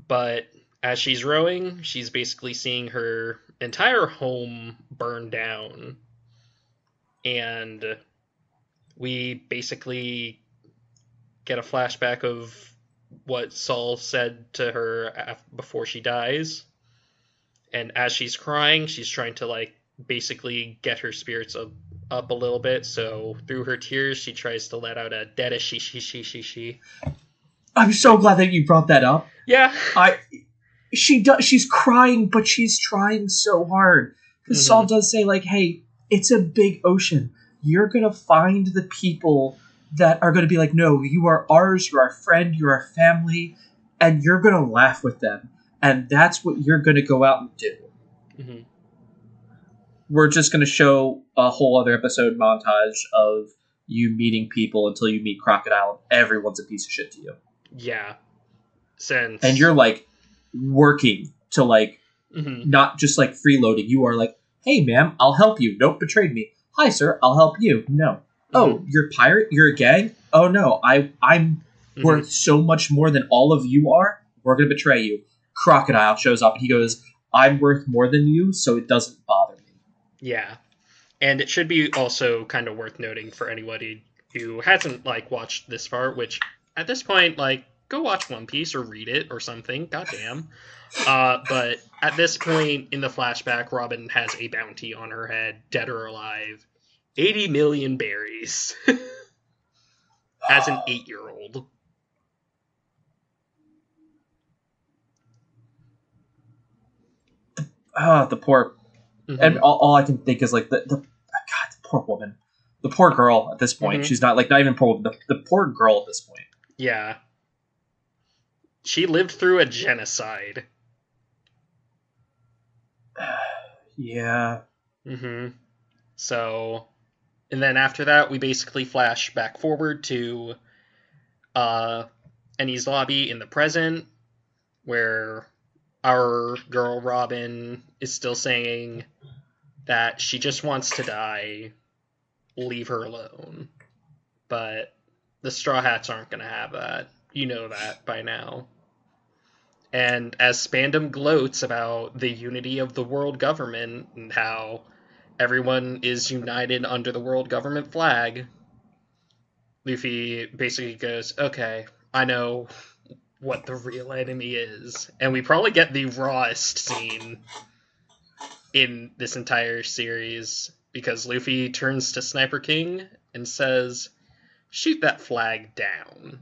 But as she's rowing, she's basically seeing her entire home burn down. And we basically get a flashback of what Saul said to her before she dies. And as she's crying, she's trying to, like, basically get her spirits up a little bit. So through her tears, she tries to let out a deda she. I'm so glad that you brought that up. Yeah. She's crying, but she's trying so hard. Because Saul does say, like, hey, it's a big ocean. You're going to find the people that are going to be like, no, you are ours, you're our friend, you're our family, and you're going to laugh with them. And that's what you're going to go out and do. Mm-hmm. We're just going to show a whole other episode montage of you meeting people until you meet Crocodile, and everyone's a piece of shit to you. Yeah. And you're, like, working to, like, not just, like, freeloading. You are like, hey, ma'am, I'll help you. Don't betray me. Hi, sir, I'll help you. No. Oh, you're a pirate? You're a gang? Oh, no, I'm worth so much more than all of you are. We're going to betray you. Crocodile shows up, and he goes, I'm worth more than you, so it doesn't bother me. Yeah. And it should be also kind of worth noting for anybody who hasn't, like, watched this far, which, at this point, like, go watch One Piece or read it or something. Goddamn. But at this point in the flashback, Robin has a bounty on her head, dead or alive. 80 million berries. As an 8-year-old. The poor... And all I can think is, like, the poor woman. The poor girl at this point. She's not even poor woman. The poor girl at this point. Yeah. She lived through a genocide. Yeah. So, and then after that, we basically flash back forward to Enies Lobby in the present, where our girl Robin is still saying that she just wants to die, leave her alone. But the Straw Hats aren't going to have that. You know that by now. And as Spandam gloats about the unity of the world government and how everyone is united under the world government flag, Luffy basically goes, okay, I know what the real enemy is. And we probably get the rawest scene in this entire series, because Luffy turns to Sniper King and says, shoot that flag down.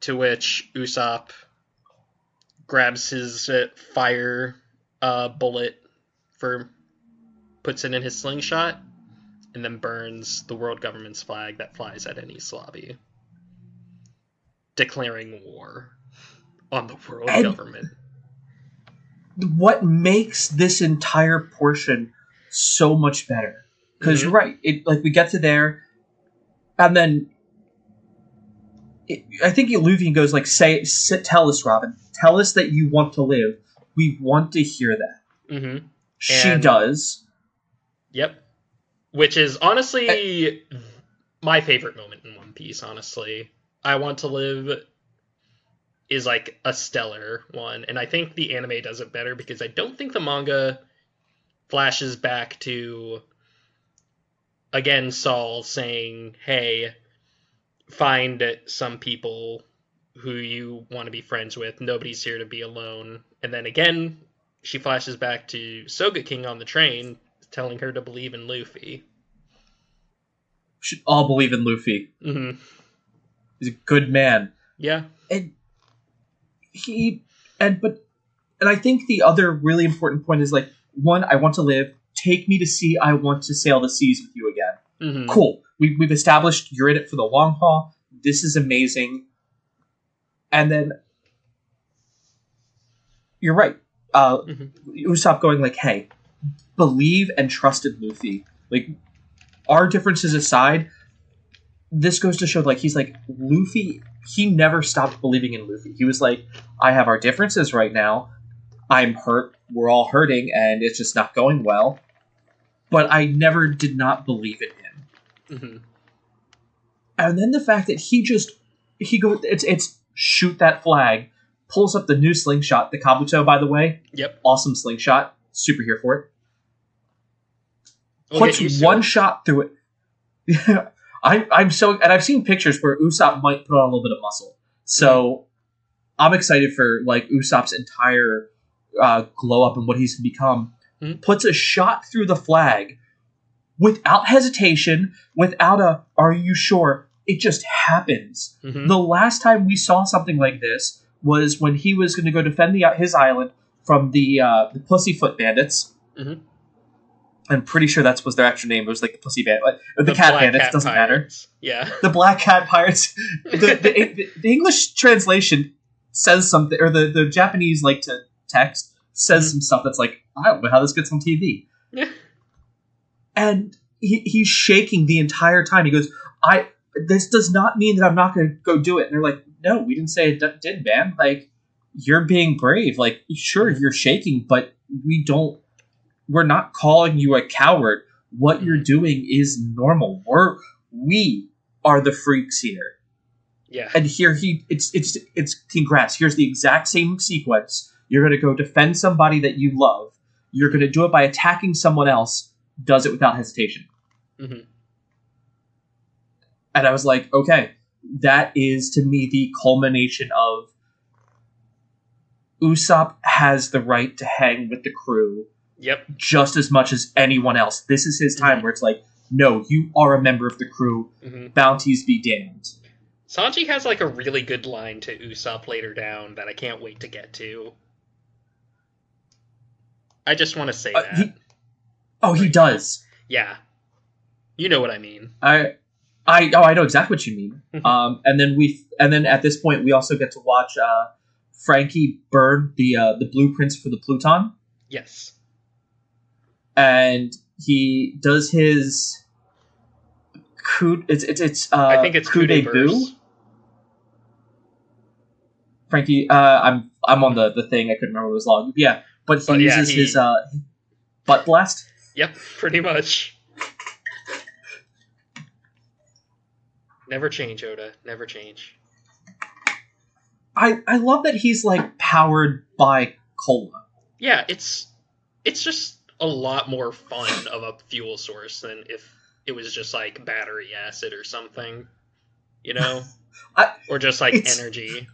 To which Usopp grabs his fire bullet, puts it in his slingshot, and then burns the world government's flag that flies at Enies Lobby, declaring war on the world government. What makes this entire portion so much better? Because you're right, we get to there, and then I think Luffy goes like, tell us, Robin. Tell us that you want to live. We want to hear that. She does. Yep. Which is honestly my favorite moment in One Piece, honestly. I Want to Live is like a stellar one, and I think the anime does it better because I don't think the manga flashes back to, again, Saul saying, hey, find some people who you want to be friends with. Nobody's here to be alone. And then again, she flashes back to Sogeking on the train telling her to believe in Luffy. We should all believe in Luffy. Mm-hmm. He's a good man. Yeah. And I think the other really important point is, like, one, I want to live. Take me to sea. I want to sail the seas with you again. Mm-hmm. Cool. We've established you're in it for the long haul. This is amazing. And then you're right. Usopp going like, hey, believe and trust in Luffy. Like, our differences aside, this goes to show, like, he's like, Luffy, he never stopped believing in Luffy. He was like, I have our differences right now. I'm hurt. We're all hurting, and it's just not going well. But I never did not believe in him. Mm-hmm. And then the fact that he goes, it's shoot that flag, pulls up the new slingshot, the Kabuto, by the way. Yep. Awesome slingshot. Super here for it. Puts one shot through it. I'm so, and I've seen pictures where Usopp might put on a little bit of muscle. So I'm excited for, like, Usopp's entire glow up and what he's become. Mm-hmm. Puts a shot through the flag without hesitation, without a, are you sure? It just happens. Mm-hmm. The last time we saw something like this was when he was going to go defend his island from the Pussyfoot Bandits. Mm-hmm. I'm pretty sure that was their actual name. It was like the Pussy Bandit, the Cat Bandits. Cat doesn't Pirates. Matter. Yeah, the Black Cat Pirates. The English translation says something, or the Japanese like to text says some stuff that's like, I don't know how this gets on TV. Yeah. And he's shaking the entire time. He goes, this does not mean that I'm not going to go do it. And they're like, no, we didn't say it did, man. Like, you're being brave. Like, sure, you're shaking, but we're not calling you a coward. What you're doing is normal. We are the freaks here. Yeah. And here it's congrats. Here's the exact same sequence. You're going to go defend somebody that you love. You're going to do it by attacking someone else. Does it without hesitation. Mm-hmm. And I was like, okay, that is to me the culmination of Usopp has the right to hang with the crew. Yep. Just as much as anyone else. This is his time where it's like, no, you are a member of the crew. Mm-hmm. Bounties be damned. Sanji has like a really good line to Usopp later down that I can't wait to get to. I just want to say that. He does. Yeah. You know what I mean. I know exactly what you mean. And then at this point we also get to watch Frankie burn the blueprints for the Pluton. Yes. And he does his coup. I think it's coup debut. Frankie, I'm on the thing. I couldn't remember what it was long. Yeah, but he uses his butt blast. Yep, pretty much. Never change, Oda. Never change. I love that he's like powered by cola. Yeah, it's just a lot more fun of a fuel source than if it was just like battery acid or something, you know, or just like energy.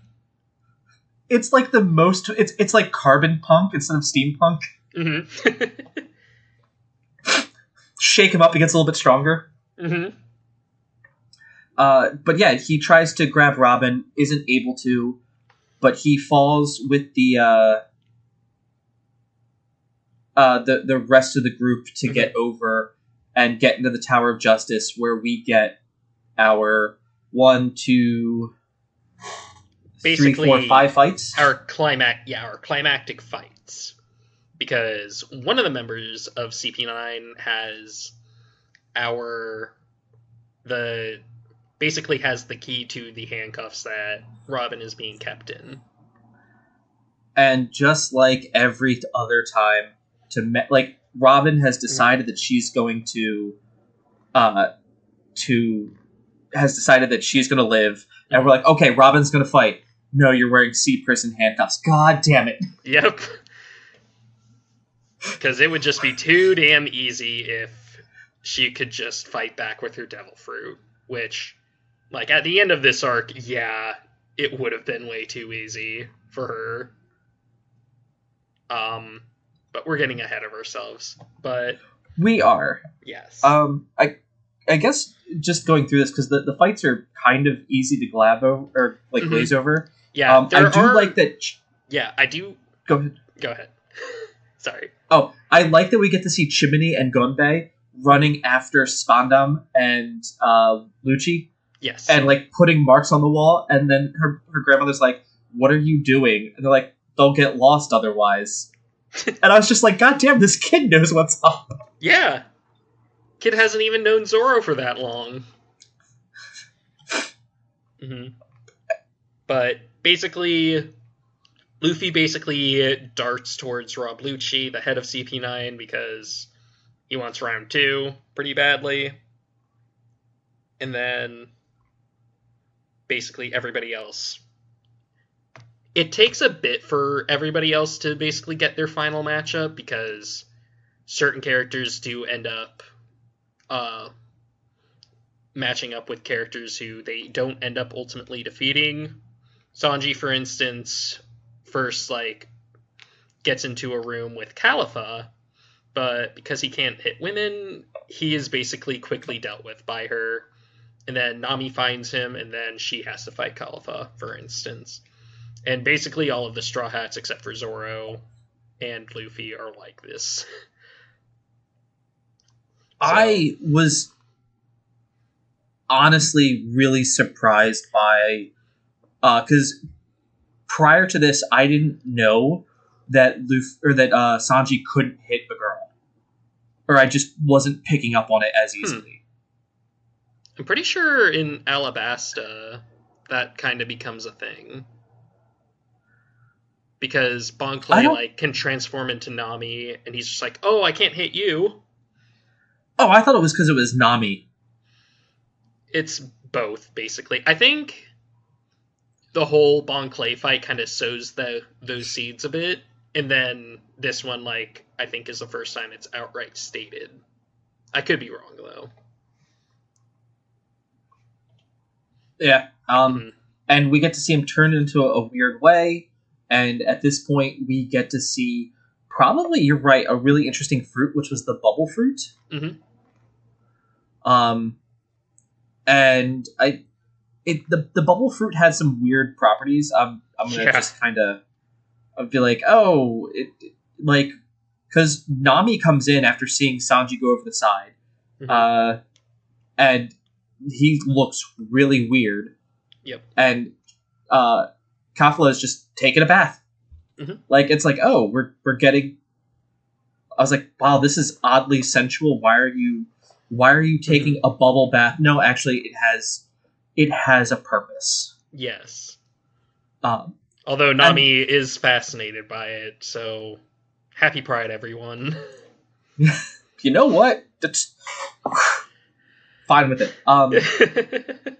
It's like the most. It's like carbon punk instead of steampunk. Mm-hmm. Shake him up, he gets a little bit stronger. Mm-hmm. But yeah, he tries to grab Robin, isn't able to, but he falls with the rest of the group to get over and get into the Tower of Justice, where we get our 1, 2, basically 3, 4, 5 fights. Our climactic fights. Because one of the members of CP9 has basically has the key to the handcuffs that Robin is being kept in. And just like every other time, Robin has decided that she's going to live, And we're like, okay, Robin's gonna fight. No, you're wearing sea prison handcuffs. God damn it. Yep. Because it would just be too damn easy if she could just fight back with her devil fruit. Which, like, at the end of this arc, yeah, it would have been way too easy for her. But we're getting ahead of ourselves. But we are. Yes. I guess just going through this, because the fights are kind of easy to glaze over. Yeah, I do like that. Yeah, I do. Go ahead. Go ahead. Sorry. Oh, I like that we get to see Chimney and Gonbei running after Spandam and Lucci. Yes. And, like, putting marks on the wall, and then her grandmother's like, what are you doing? And they're like, they'll get lost otherwise. And I was just like, God damn, this kid knows what's up. Yeah. Kid hasn't even known Zoro for that long. But basically, Luffy darts towards Rob Lucci, the head of CP9, because he wants round 2 pretty badly. And then basically everybody else. It takes a bit for everybody else to basically get their final matchup, because certain characters do end up matching up with characters who they don't end up ultimately defeating. Sanji, for instance, first, like, gets into a room with Califa, but because he can't hit women, he is basically quickly dealt with by her. And then Nami finds him, and then she has to fight Califa, for instance. And basically all of the Straw Hats, except for Zoro and Luffy, are like this. I was honestly really surprised by... because prior to this, I didn't know that Sanji couldn't hit a girl. Or I just wasn't picking up on it as easily. I'm pretty sure in Alabasta, that kind of becomes a thing. Because Bon Clay can transform into Nami, and he's just like, oh, I can't hit you. Oh, I thought it was because it was Nami. It's both, basically. I think the whole Bon Clay fight kind of sows those seeds a bit, and then this one, like, I think is the first time it's outright stated. I could be wrong, though. Yeah. And we get to see him turn into a weird way, and at this point, we get to see, probably, you're right, a really interesting fruit, which was the bubble fruit. And the bubble fruit had some weird properties. I'm gonna just kind of be like, oh, because Nami comes in after seeing Sanji go over the side, and he looks really weird. Yep. And Kafla is just taking a bath. Like, it's like, oh, we're getting. I was like, wow, this is oddly sensual. Why are you taking a bubble bath? No, actually, it has a purpose. Yes. Although Nami is fascinated by it, so happy Pride, everyone. You know what? That's fine with it.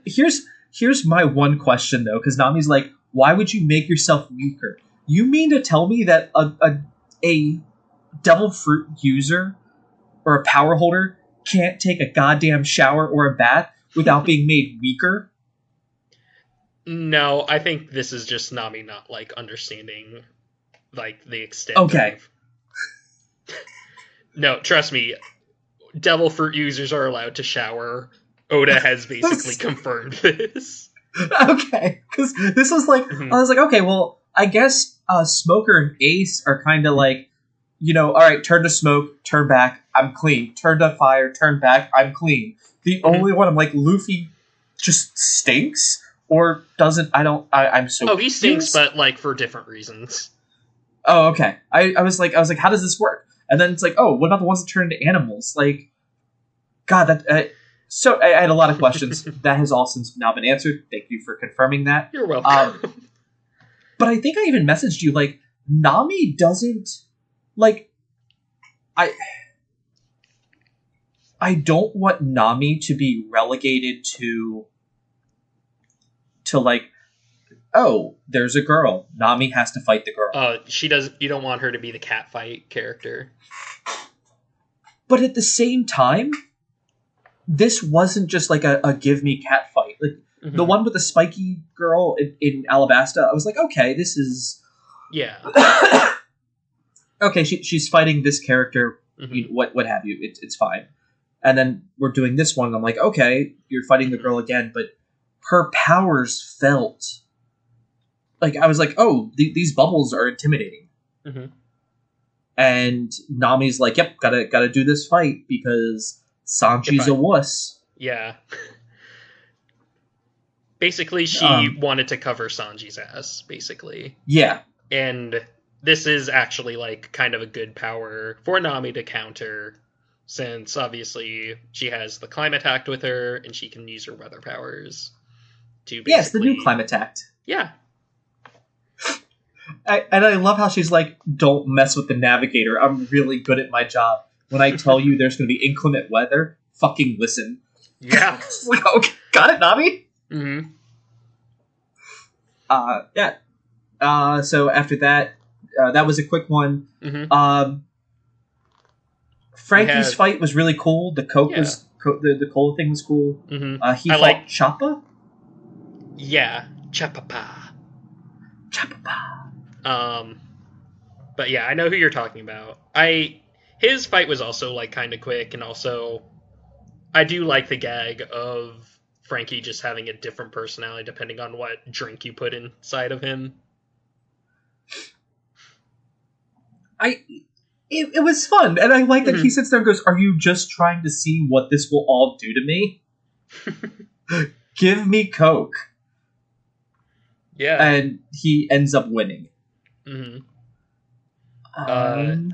Here's my one question, though, because Nami's like, why would you make yourself weaker? You mean to tell me that a devil fruit user or a power holder can't take a goddamn shower or a bath without being made weaker? No, I think this is just Nami not, like, understanding, like, the extent of... No, trust me, devil fruit users are allowed to shower. Oda has basically confirmed this. Okay, because this was like, I was like, okay, well, I guess Smoker and Ace are kind of like, all right, turn to smoke, turn back, I'm clean. Turn to fire, turn back, I'm clean. The only one, I'm like, Luffy just stinks? Or doesn't, I'm so he stinks, but, like, for different reasons. Oh, okay. I was like, how does this work? And then it's like, oh, what about the ones that turn into animals? Like, God, that... So I had a lot of questions. That has all since now been answered. Thank you for confirming that. You're welcome. But I think I even messaged you, like, Nami doesn't... Like, I don't want Nami to be relegated to to like, oh, there's a girl. Nami has to fight the girl. She does. You don't want her to be the catfight character. But at the same time, this wasn't just like a give me cat fight. Like the one with the spiky girl in Alabasta, I was like, okay, this is okay. She's fighting this character. What have you? It's fine. And then we're doing this one. And I'm like, okay, you're fighting the girl again, but her powers felt like I was like, oh, these bubbles are intimidating. And Nami's like, yep, gotta do this fight because Sanji's a wuss. Yeah. Basically, she wanted to cover Sanji's ass, basically. Yeah. And this is actually, like, kind of a good power for Nami to counter, since, obviously, she has the climate act with her, and she can use her weather powers to basically... Yes, the new climate act. Yeah. And I love how she's like, don't mess with the navigator. I'm really good at my job. When I tell you there's going to be inclement weather, fucking listen. Yeah. Like, okay, got it, Nami? Yeah. So after that, that was a quick one. Frankie's fight was really cool. The Coke was... The cola thing was cool. He fought Choppa? Yeah. Chapapa. But yeah, I know who you're talking about. His fight was also like kind of quick, and also I do like the gag of Frankie just having a different personality depending on what drink you put inside of him. It was fun, and I like that he sits there and goes, "Are you just trying to see what this will all do to me? Give me Coke." Yeah, and he ends up winning.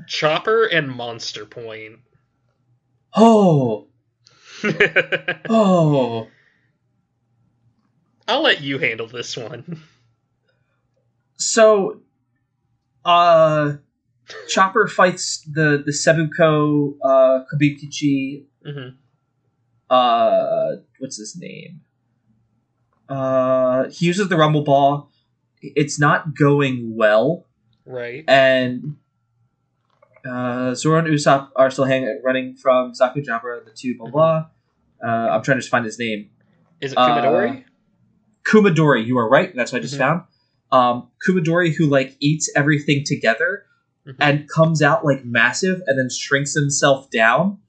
Chopper and Monster Point. Oh. I'll let you handle this one. So, Chopper fights the Sebuko Kabukichi. What's his name? He uses the Rumble Ball. It's not going well. Right. And Zoro and Usopp are still running from Sakujabara, the two, blah, blah. I'm trying to find his name. Is it Kumadori? Kumadori, you are right. That's what I just found. Kumadori, who, like, eats everything together and comes out, like, massive and then shrinks himself down.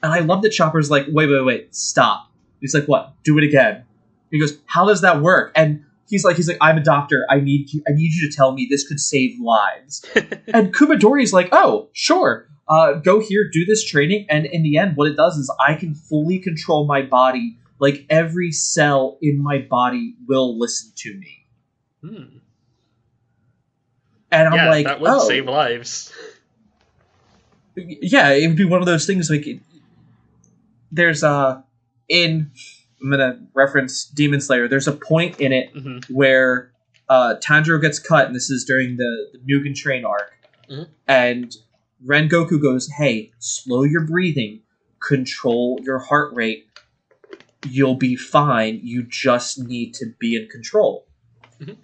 And I love that Chopper's like, wait, stop. He's like, what? Do it again. He goes, how does that work? And he's like, I'm a doctor. I need you to tell me this could save lives. And Kumadori's like, oh, sure. Go here, do this training, and in the end, what it does is I can fully control my body. Like, every cell in my body will listen to me. And I'm like, that would save lives. Yeah, it would be one of those things, like, there's, I'm gonna reference Demon Slayer, there's a point in it where Tanjiro gets cut, and this is during the Mugen Train arc, and Rengoku goes, hey, slow your breathing, control your heart rate, you'll be fine, you just need to be in control.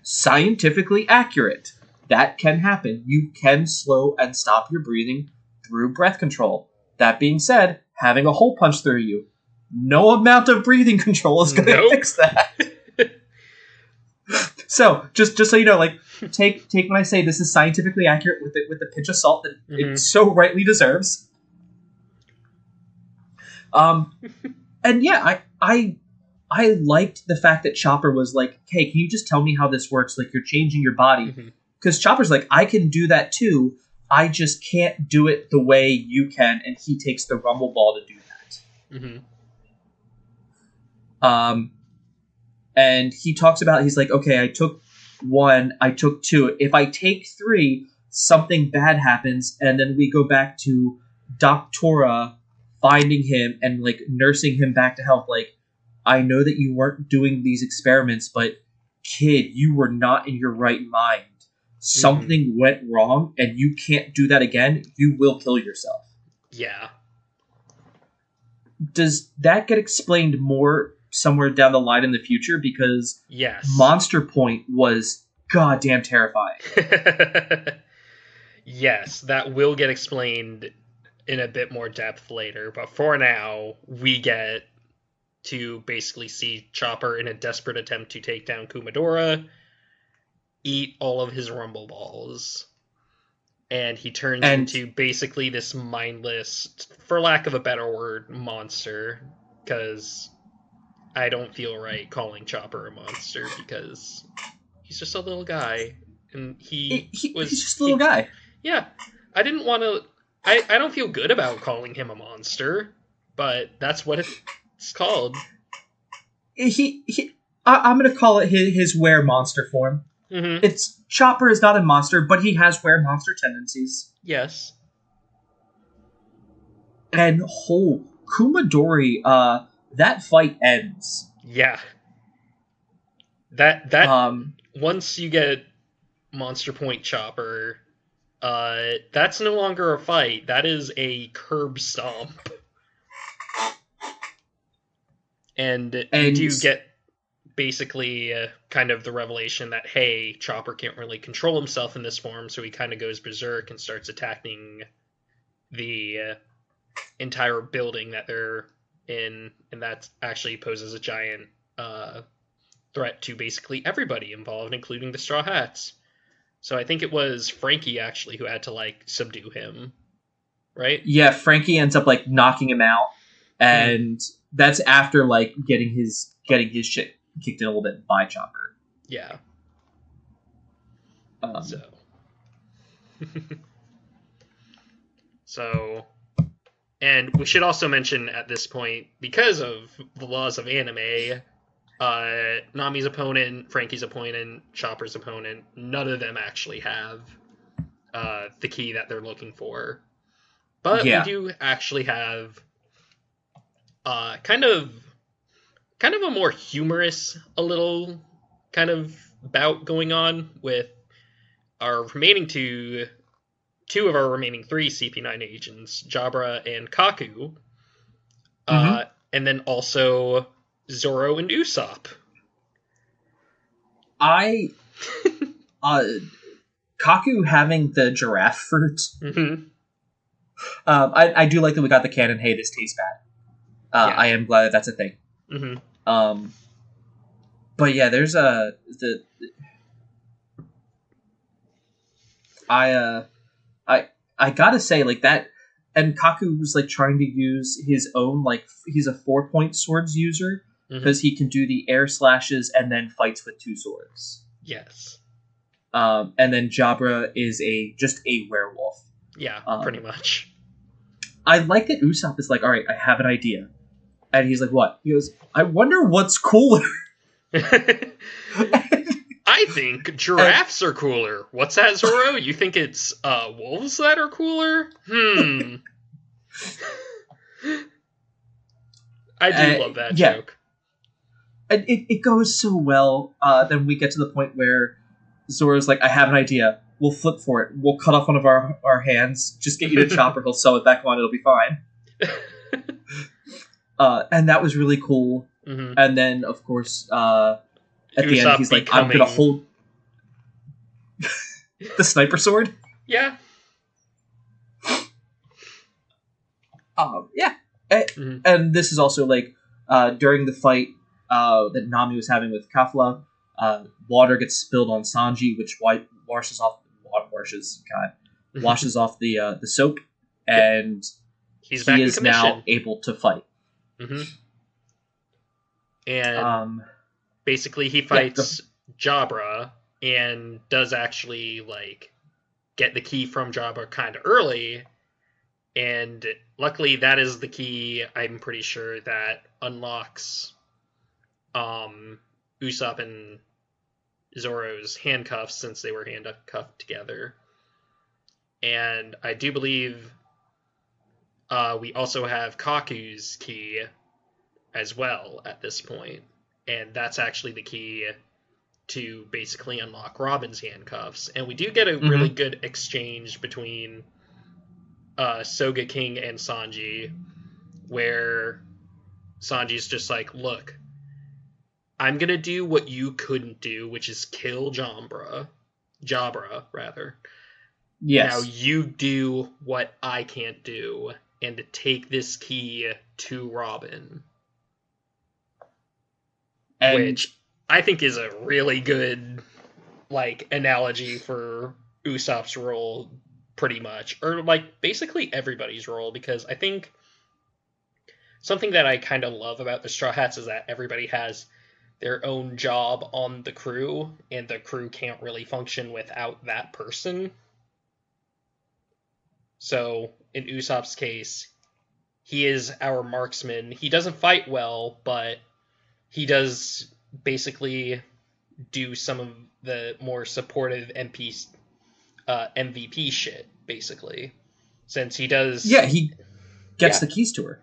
Scientifically accurate. That can happen. You can slow and stop your breathing through breath control. That being said, having a hole punched through you, no amount of breathing control is going to fix that. So, just so you know, like, take when I say this is scientifically accurate with the pinch of salt that it so rightly deserves. And yeah, I liked the fact that Chopper was like, hey, can you just tell me how this works? Like, you're changing your body. Because Chopper's like, I can do that too. I just can't do it the way you can. And he takes the Rumble Ball to do that. And he talks about, he's like, okay, I took 1, I took 2. If I take 3, something bad happens, and then we go back to Doctora finding him and, like, nursing him back to health. Like, I know that you weren't doing these experiments, but kid, you were not in your right mind. Something went wrong, and you can't do that again. You will kill yourself. Yeah. Does that get explained more somewhere down the line in the future, because yes, Monster Point was goddamn terrifying. Yes, that will get explained in a bit more depth later, but for now, we get to basically see Chopper in a desperate attempt to take down Kumadora, eat all of his Rumble Balls, and he turns into basically this mindless, for lack of a better word, monster, because I don't feel right calling Chopper a monster, because he's just a little guy, and he's just a little guy. Yeah, I didn't want to... I don't feel good about calling him a monster, but that's what it's called. I'm going to call it his were-monster form. Mm-hmm. It's Chopper is not a monster, but he has were-monster tendencies. Yes. And Kumadori, that fight ends. Yeah. That once you get Monster Point Chopper, that's no longer a fight. That is a curb stomp. And you do get basically kind of the revelation that, hey, Chopper can't really control himself in this form, so he kind of goes berserk and starts attacking the entire building that they're in, and that actually poses a giant threat to basically everybody involved, including the Straw Hats. So I think it was Frankie, actually, who had to, like, subdue him, right? Yeah, Frankie ends up, like, knocking him out, and that's after, like, getting his shit kicked in a little bit by Chopper. Yeah. So, and we should also mention at this point, because of the laws of anime, Nami's opponent, Frankie's opponent, Chopper's opponent, none of them actually have the key that they're looking for. But we do actually have kind of a more humorous, a little kind of bout going on with our remaining two of our remaining three CP9 agents, Jabra and Kaku, and then also Zoro and Usopp. Kaku having the giraffe fruit. Mm-hmm. I do like that we got the canon, hey, this tastes bad. I am glad that that's a thing. Mm-hmm. But yeah, there's I gotta say, like, that, and Kaku was, like, trying to use his own, like, he's a 4-point swords user, because he can do the air slashes and then fights with 2 swords. Yes. And then Jabra is just a werewolf. Yeah, pretty much. I like that Usopp is like, alright, I have an idea. And he's like, what? He goes, I wonder what's cooler. I think giraffes are cooler. What's that, Zoro? You think it's wolves that are cooler? I do love that joke. And it goes so well. Then we get to the point where Zoro's like, I have an idea. We'll flip for it. We'll cut off one of our hands. Just get you to Chopper. He'll sew it back on. It'll be fine. And that was really cool. Mm-hmm. And then, of course, at the end, he's like, I'm going to hold the sniper sword. Yeah. Yeah. And this is also, like, during the fight that Nami was having with Kafla, water gets spilled on Sanji, which washes off the soap, and he is now able to fight. Mm-hmm. And basically he fights Jabra and does actually, like, get the key from Jabra kind of early, and luckily that is the key, I'm pretty sure, that unlocks Usopp and Zoro's handcuffs, since they were handcuffed together. And I do believe we also have Kaku's key as well at this point, and that's actually the key to basically unlock Robin's handcuffs. And we do get a really good exchange between Soga King and Sanji, where Sanji's just like, look, I'm gonna do what you couldn't do, which is kill Jabra, rather. Yes. Now you do what I can't do, and take this key to Robin. And which I think is a really good, like, analogy for Usopp's role, pretty much. Or, like, basically everybody's role, because I think something that I kind of love about the Straw Hats is that everybody has their own job on the crew, and the crew can't really function without that person. So, in Usopp's case, he is our marksman. He doesn't fight well, but he does basically do some of the more supportive MVP shit, basically. Since he does... Yeah, he gets the keys to her.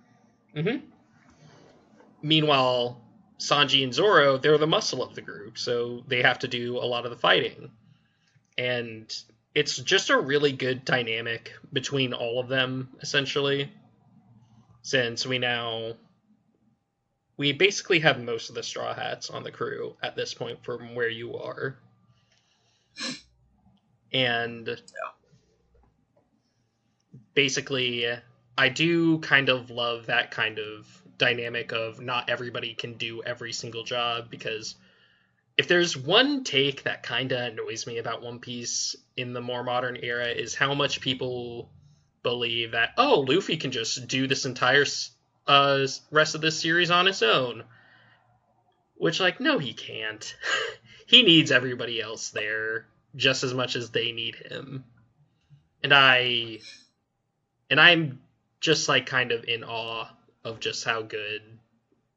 Mm-hmm. Meanwhile, Sanji and Zoro, they're the muscle of the group, so they have to do a lot of the fighting. And it's just a really good dynamic between all of them, essentially. Since we basically have most of the Straw Hats on the crew at this point from where you are. And basically, I do kind of love that kind of dynamic of not everybody can do every single job, because if there's one take that kind of annoys me about One Piece in the more modern era is how much people believe that, oh, Luffy can just do this entire rest of this series on his own. Which, like, no, he can't. He needs everybody else there just as much as they need him. And I'm just, like, kind of in awe of just how good,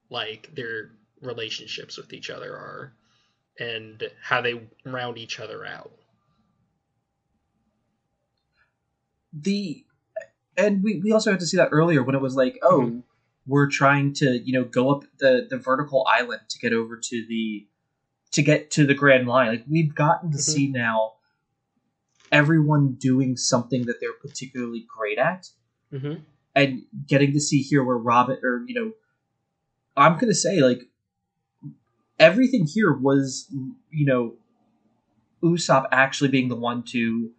like, their relationships with each other are and how they round each other out. And we also had to see that earlier when it was like, oh, we're trying to, go up the vertical island to get over to the Grand Line. Like, we've gotten to see now everyone doing something that they're particularly great at. Mm-hmm. And getting to see here where Robin, or, I'm going to say, like, everything here was, Usopp actually being the one to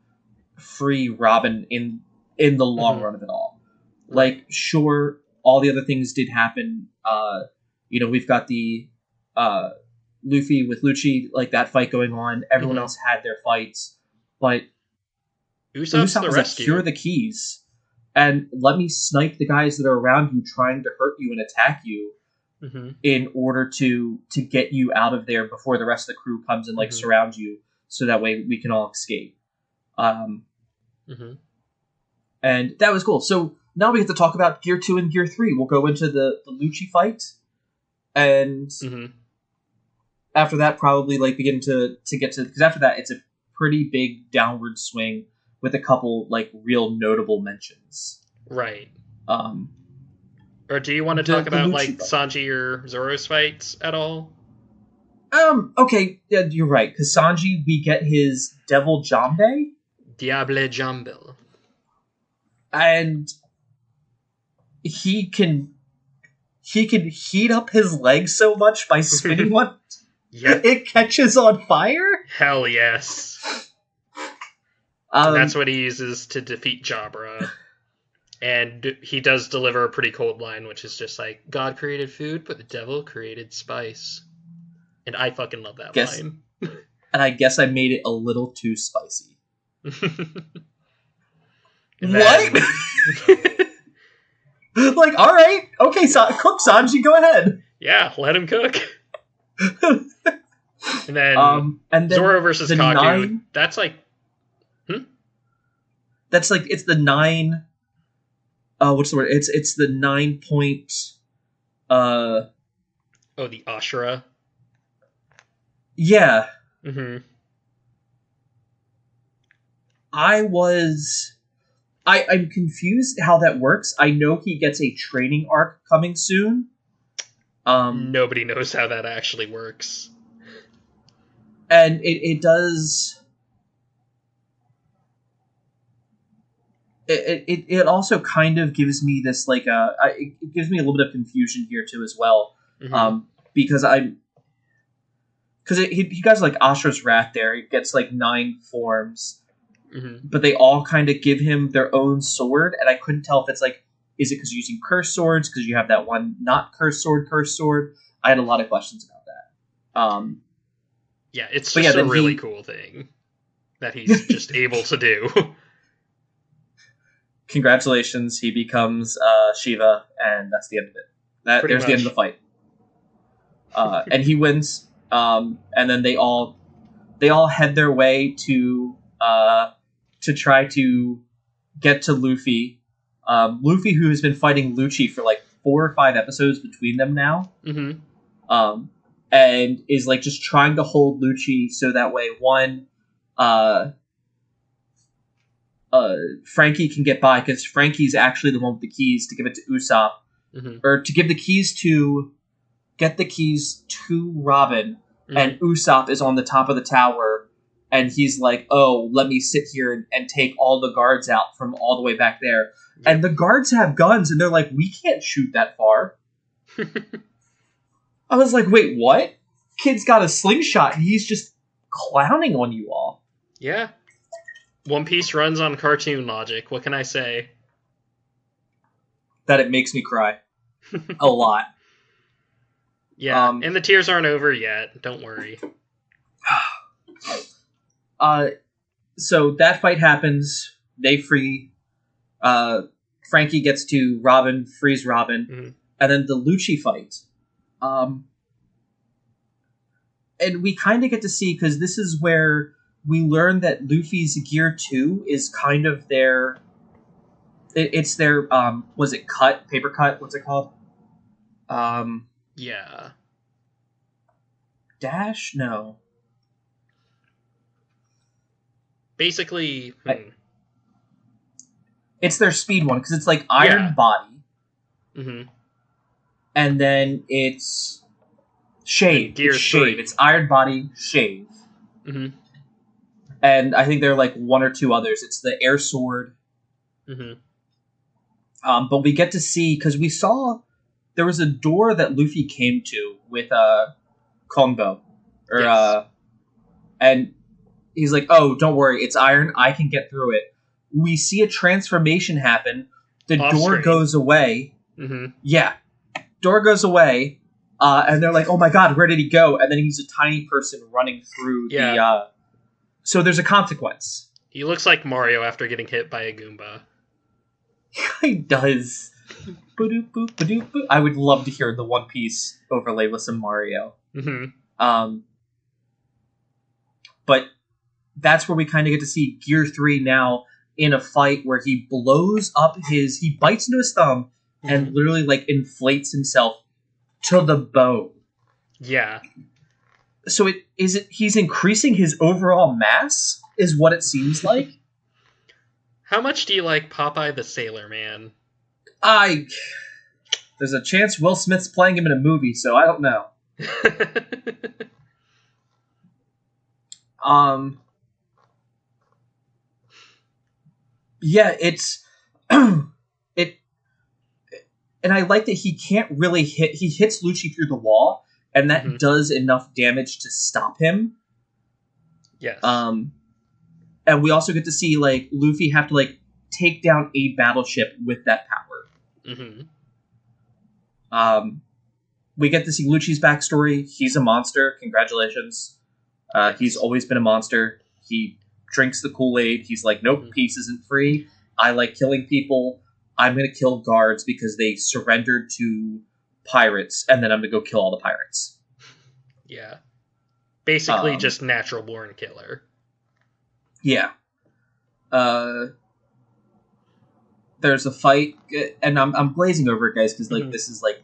free Robin in the long run of it all. Right. Like, sure, all the other things did happen. We've got the Luffy with Lucci, like, that fight going on. Everyone else had their fights. But Usopp was like, here are the keys. And let me snipe the guys that are around you trying to hurt you and attack you in order to get you out of there before the rest of the crew comes and, like, surround you, so that way we can all escape. And that was cool. So now we get to talk about Gear 2 and Gear 3. We'll go into the Lucci fight. And after that, probably, like, begin to get to... Because after that, it's a pretty big downward swing with a couple, like, real notable mentions. Right. Or do you want to talk about, like, Sanji or Zoro's fights at all? Okay, yeah, you're right. Because Sanji, we get his Devil Jambe. Diable Jambe. And he can heat up his leg so much by spinning one. Yep. It catches on fire? Hell yes. That's what he uses to defeat Jabra. And he does deliver a pretty cold line, which is just like, God created food, but the devil created spice. And I fucking love that line. And I guess I made it a little too spicy. What? Like, alright, okay, cook, Sanji, go ahead. Yeah, let him cook. And then Zoro versus Kaku, that's like... That's like, it's the 9... what's the word? It's the 9 point... Oh, the Ashura? Yeah. Mm-hmm. I'm confused how that works. I know he gets a training arc coming soon. Nobody knows how that actually works. And it does... It also kind of gives me this, like, it gives me a little bit of confusion here too as well, because because he got like Ashra's Wrath there. He gets like 9 forms, but they all kind of give him their own sword, and I couldn't tell if it's like, is it because you're using cursed swords? Because you have that one not cursed sword. I had a lot of questions about that. Yeah, it's just a really cool thing that he's just able to do. Congratulations, he becomes Shiva, and that's the end of it. There's the end of the fight. And he wins, and then they all head their way to try to get to Luffy. Luffy, who has been fighting Lucci for like 4 or 5 episodes between them now, and is like just trying to hold Lucci so that way Frankie can get by, because Frankie's actually the one with the keys to give it to Usopp, or to give the keys to Robin, and Usopp is on the top of the tower, and he's like, oh, let me sit here and take all the guards out from all the way back there. And the guards have guns, and they're like, we can't shoot that far. I was like, wait, what? Kid's got a slingshot, and he's just clowning on you all. Yeah. One Piece runs on cartoon logic. What can I say? That it makes me cry. A lot. Yeah, and the tears aren't over yet. Don't worry. So that fight happens. They free. Frankie gets to Robin, frees Robin, and then the Lucci fight. And we kind of get to see, because this is where we learn that Luffy's Gear 2 is kind of their... It's their, was it paper cut? What's it called? Yeah. Dash? No. Basically... It's their speed one, because it's like iron body. And then it's shave. Gear it's shave. 3. It's iron body, shave. And I think there are like 1 or 2 others. It's the air sword. But we get to see, because we saw there was a door that Luffy came to with Kongbo. And he's like, oh, don't worry, it's iron, I can get through it. We see a transformation happen. The door goes away. Yeah. Door goes away. And they're like, oh my god, where did he go? And then he's a tiny person running through the... So there's a consequence. He looks like Mario after getting hit by a Goomba. He does. I would love to hear the One Piece overlay with some Mario. But that's where we kind of get to see Gear 3 now in a fight where he blows up he bites into his thumb and literally like inflates himself to the bone. Yeah. So he's increasing his overall mass, is what it seems like. How much do you like Popeye the Sailor Man? There's a chance Will Smith's playing him in a movie, so I don't know. Yeah, it's and I like that he can't really he hits Lucci through the wall, and that does enough damage to stop him. Yes. And we also get to see like Luffy have to like take down a battleship with that power. We get to see Lucci's backstory. He's a monster. Congratulations. He's always been a monster. He drinks the Kool-Aid. He's like, nope, peace isn't free. I like killing people. I'm going to kill guards because they surrendered to pirates, and then I'm going to go kill all the pirates. Yeah. Basically just natural born killer. Yeah. There's a fight, and I'm glazing over it, guys, because like this is like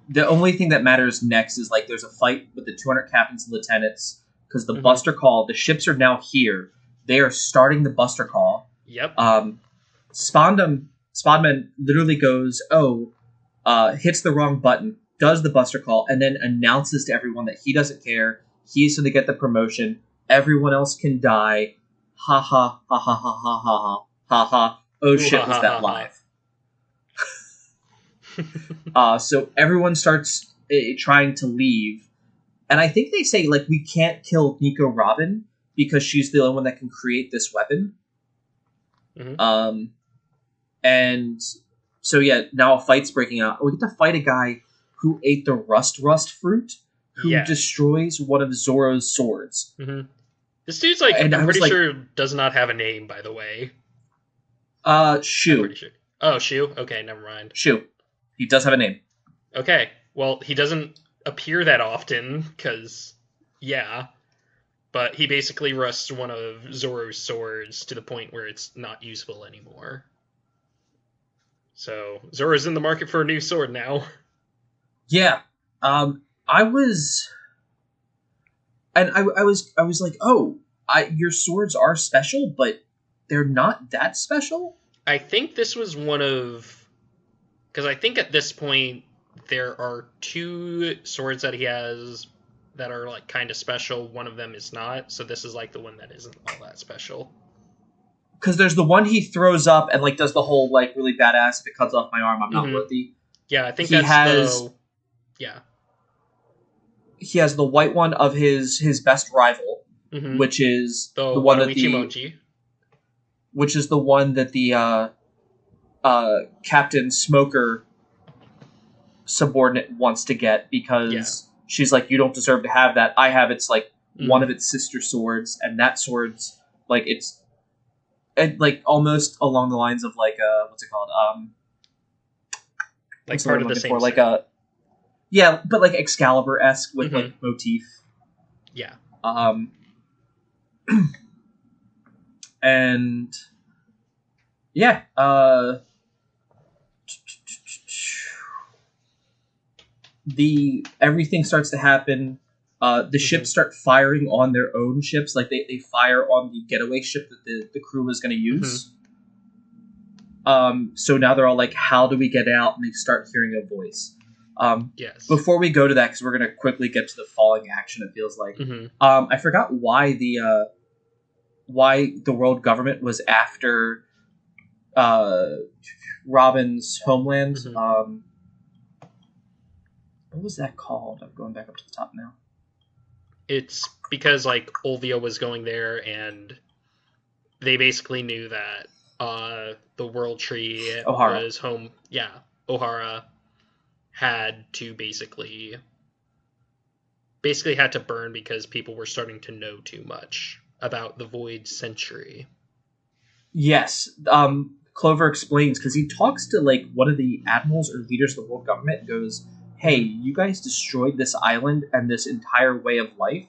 the only thing that matters next is like there's a fight with the 200 captains and lieutenants, because the Buster Call, the ships are now here. They are starting the Buster Call. Yep. Spodman literally goes, hits the wrong button, does the Buster Call, and then announces to everyone that he doesn't care. He's going to get the promotion. Everyone else can die. Ha ha ha ha ha ha ha ha ha. Oh shit, was that live? So everyone starts trying to leave, And I think they say, like, we can't kill Nico Robin because she's the only one that can create this weapon. Mm-hmm. And so, yeah, now a fight's breaking out. We get to fight a guy who ate the rust fruit, who destroys one of Zoro's swords. Mm-hmm. This dude's, like, I'm pretty sure does not have a name, by the way. Shu. I'm pretty sure. Oh, Shu? Okay, never mind. Shu. He does have a name. Okay, well, he doesn't appear that often, because, yeah. But he basically rusts one of Zoro's swords to the point where it's not useful anymore. So, Zoro's in the market for a new sword now. Yeah. I was like, oh, your swords are special, but they're not that special? I think this was one of... Because I think at this point, there are 2 swords that he has that are, like, kind of special. One of them is not, so this is, like, the one that isn't all that special. Because there's the one he throws up and, like, does the whole, like, really badass, if it cuts off my arm, I'm not worthy. Yeah, I think Yeah. He has the white one of his best rival, which is the one that which is the one that the Captain Smoker subordinate wants to get, because she's like, you don't deserve to have that. I have its, like, one of its sister swords, and that sword's, like, it's like almost along the lines of, like, what's it called? Like part of the same. Like a yeah, but like Excalibur-esque with like motif. Yeah. And yeah, everything starts to happen. The ships start firing on their own ships, like they fire on the getaway ship that the crew was going to use. So now they're all like, how do we get out? And they start hearing a voice. Yes. Before we go to that, because we're going to quickly get to the falling action, it feels like. I forgot why the world government was after Robin's homeland. What was that called? I'm going back up to the top now. It's because, like, Olvia was going there, and they basically knew that the World Tree was home. Yeah, Ohara had to basically had to burn because people were starting to know too much about the Void Century. Yes, Clover explains, because he talks to, like, one of the admirals or leaders of the world government and goes, hey, you guys destroyed this island and this entire way of life,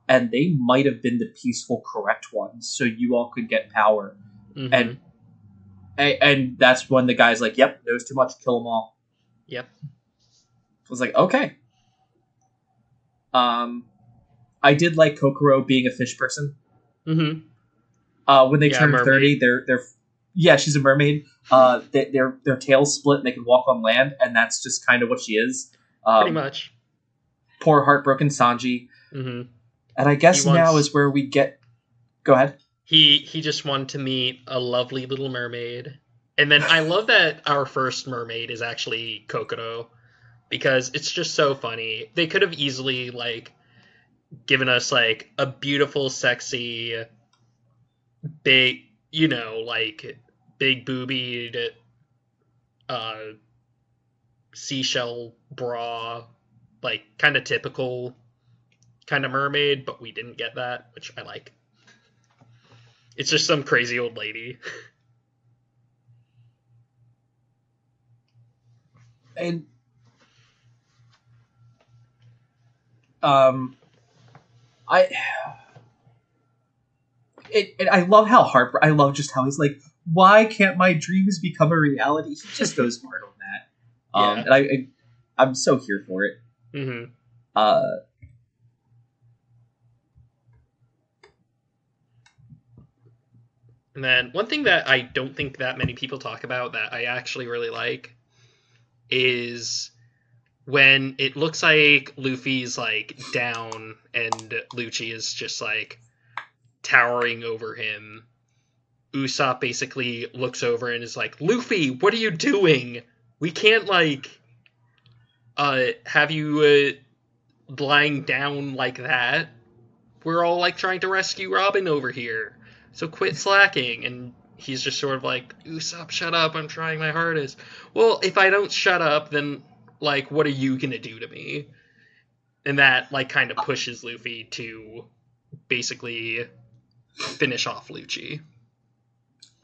and they might have been the peaceful, correct ones, so you all could get power. And that's when the guy's like, yep, knows too much, kill them all. Yep. I was like, okay. I did like Kokoro being a fish person. When they turn 30, they're she's a mermaid. Their tails split and they can walk on land, and that's just kind of what she is. Pretty much. Poor heartbroken Sanji. And I guess now is where we get... Go ahead. He just wanted to meet a lovely little mermaid. And then I love that our first mermaid is actually Kokoro, because it's just so funny. They could have easily, like, given us, like, a beautiful, sexy, big, you know, like, big boobied seashell bra, like, kind of typical kind of mermaid, but we didn't get that, which I like. It's just some crazy old lady. And I love how I love just how he's like, why can't my dreams become a reality? He just goes hard on that. And I'm so here for it. And then one thing that I don't think that many people talk about that I actually really like is when it looks like Luffy's, like, down and Lucci is just, like, towering over him. Usopp basically looks over and is like, Luffy, what are you doing? We can't, like, have you lying down like that. We're all, like, trying to rescue Robin over here. So quit slacking. And he's just sort of like, Usopp, shut up. I'm trying my hardest. Well, if I don't shut up, then, like, what are you gonna do to me? And that, like, kind of pushes Luffy to basically finish off Lucci.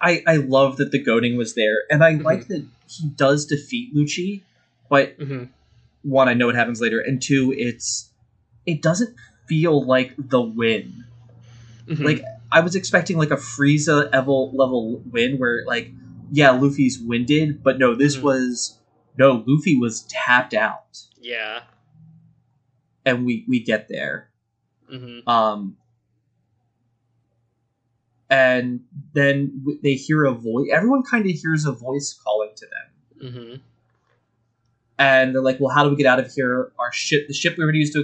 I love that the goading was there, and I like that he does defeat Lucci, but one, I know what happens later, and two, it doesn't feel like the win. Like, I was expecting like a Frieza level win where, like, yeah, Luffy's winded, but no, this was, no, Luffy was tapped out. Yeah. And we get there. And then they hear a voice. Everyone kind of hears a voice calling to them. And they're like, well, how do we get out of here? The ship we were going to use to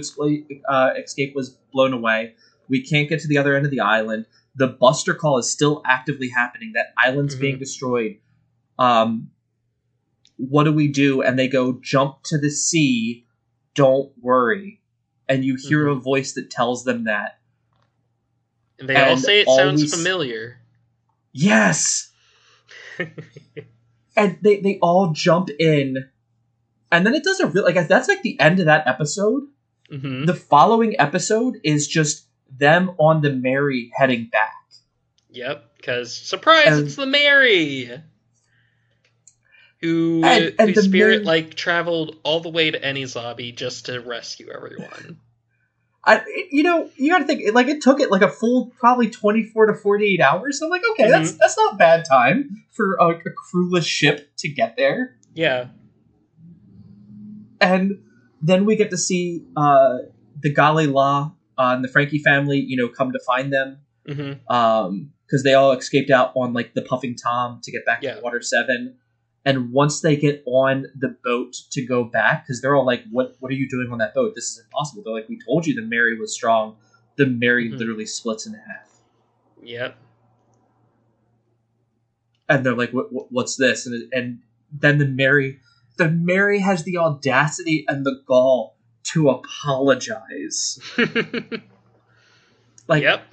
escape was blown away. We can't get to the other end of the island. The Buster Call is still actively happening. That island's being destroyed. What do we do? And they go, jump to the sea. Don't worry. And you hear a voice that tells them that. And they all say it sounds familiar. Yes! And they all jump in. And then it does that's like the end of that episode. The following episode is just them on the Mary heading back. Yep, because, surprise, it's the Mary! Whose spirit, like, traveled all the way to Enies Lobby just to rescue everyone. You gotta think, like, it took it like a full probably 24 to 48 hours. So I'm like, okay, that's not bad time for a crewless ship to get there. Yeah. And then we get to see the Gale La and the Frankie family, come to find them. Because they all escaped out on, like, the Puffing Tom to get back to Water 7. And once they get on the boat to go back, because they're all like, what are you doing on that boat? This is impossible. They're like, we told you the Mary was strong. The Mary literally splits in half. Yep. And they're like, what's this? And then the Mary has the audacity and the gall to apologize.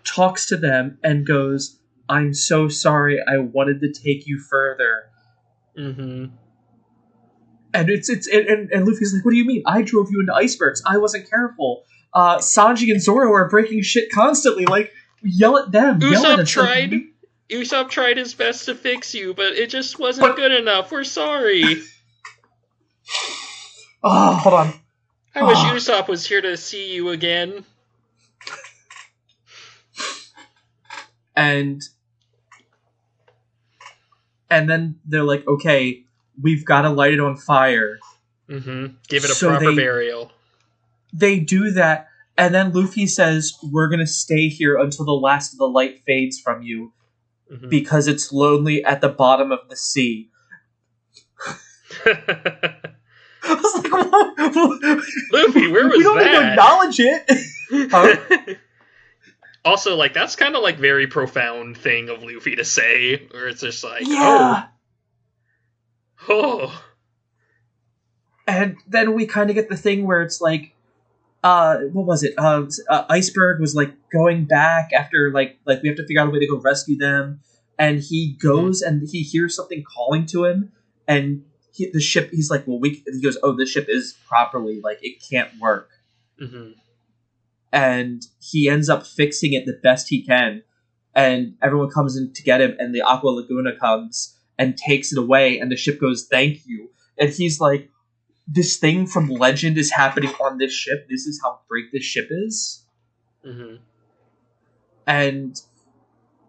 Talks to them and goes, I'm so sorry. I wanted to take you further. And and Luffy's like, what do you mean? I drove you into icebergs. I wasn't careful. Sanji and Zoro are breaking shit constantly. Like, yell at them. Usopp tried his best to fix you, but it just wasn't good enough. We're sorry. Oh, hold on. I wish Usopp was here to see you again. And then they're like, okay, we've got to light it on fire. Give it a proper burial. They do that, and then Luffy says, we're going to stay here until the last of the light fades from you, because it's lonely at the bottom of the sea. I was like, whoa. Luffy, where was that? We don't need to acknowledge it. Also, like, that's kind of, like, very profound thing of Luffy to say, where it's just like, oh. And then we kind of get the thing where it's like, what was it? Iceberg was, like, going back after, like we have to figure out a way to go rescue them, and he goes and he hears something calling to him, and he's like, well, he goes, oh, this ship is properly, like, it can't work. And he ends up fixing it the best he can. And everyone comes in to get him, and the Aqua Laguna comes and takes it away, and the ship goes, thank you. And he's like, this thing from Legend is happening on this ship. This is how great this ship is. And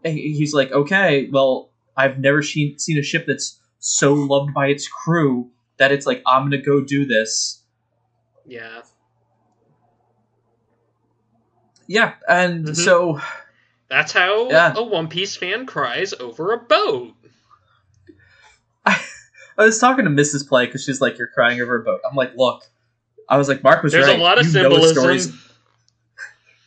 he's like, okay, well, I've never seen a ship that's so loved by its crew that it's like, I'm going to go do this. Yeah. Yeah, and so... That's how a One Piece fan cries over a boat. I was talking to Mrs. Play, because she's like, you're crying over a boat. I'm like, look. I was like, Mark was right. There's a lot of symbolism.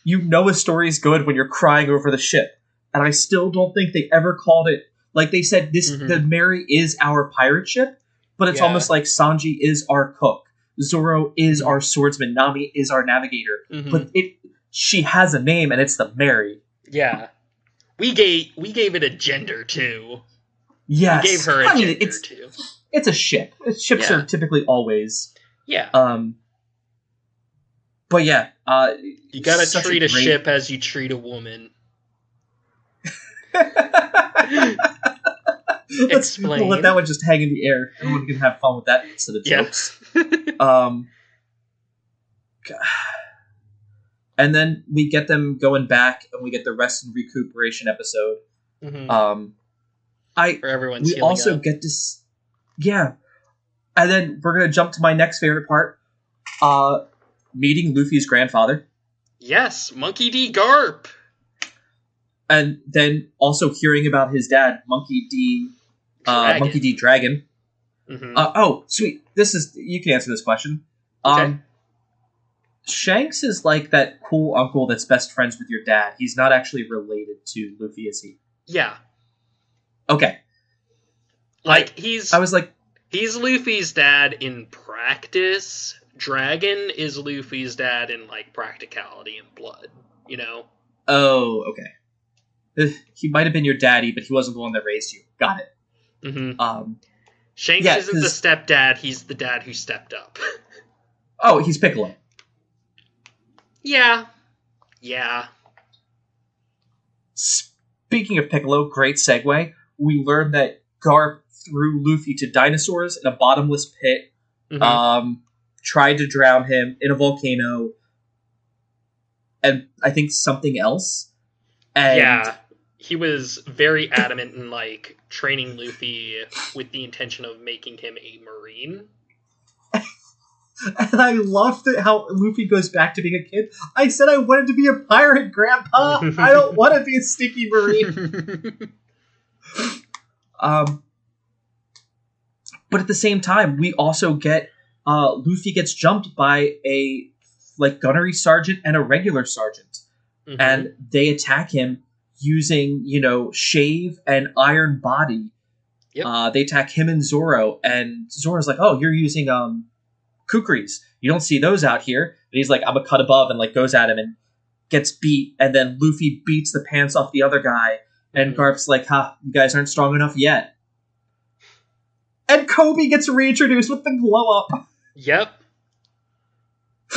You know a story's good when you're crying over the ship. And I still don't think they ever called it... Like, they said, the Mary is our pirate ship, but it's almost like Sanji is our cook. Zoro is our swordsman. Nami is our navigator. Mm-hmm. But she has a name, and it's the Mary. Yeah. We gave it a gender, too. Yes. We gave her a gender, too. It's a ship. Ships are typically always. Yeah. But yeah. You gotta treat a ship as you treat a woman. Explain. We'll let that one just hang in the air. Everyone can have fun with that instead of jokes. And then we get them going back, and we get the rest and recuperation episode. Mm-hmm. For everyone's we also up. Get to, and then we're gonna jump to my next favorite part, meeting Luffy's grandfather. Yes, Monkey D. Garp. And then also hearing about his dad, Monkey D. Dragon. Mm-hmm. Oh, sweet. You can answer this question. Okay. Shanks is like that cool uncle that's best friends with your dad. He's not actually related to Luffy, is he? Yeah. Okay. He's Luffy's dad in practice. Dragon is Luffy's dad in practicality and blood, you know? Oh, okay. He might have been your daddy, but he wasn't the one that raised you. Got it. Mm-hmm. Shanks isn't the stepdad, he's the dad who stepped up. Oh, he's Piccolo. Yeah. Speaking of Piccolo, great segue. We learned that Garp threw Luffy to dinosaurs in a bottomless pit. Mm-hmm. Tried to drown him in a volcano. And I think something else. And he was very adamant in training Luffy with the intention of making him a marine. And I loved it how Luffy goes back to being a kid. I said I wanted to be a pirate, Grandpa. I don't want to be a stinky marine. But at the same time, we also get Luffy gets jumped by a gunnery sergeant and a regular sergeant, mm-hmm. and they attack him using shave and iron body. Yep. They attack him and Zoro, and Zoro's like, "Oh, you're using kukris. You don't see those out here." And he's like, "I'm a cut above," and goes at him and gets beat. And then Luffy beats the pants off the other guy, and Garp's like, "Ha, you guys aren't strong enough yet." And Kobe gets reintroduced with the glow up. Yep.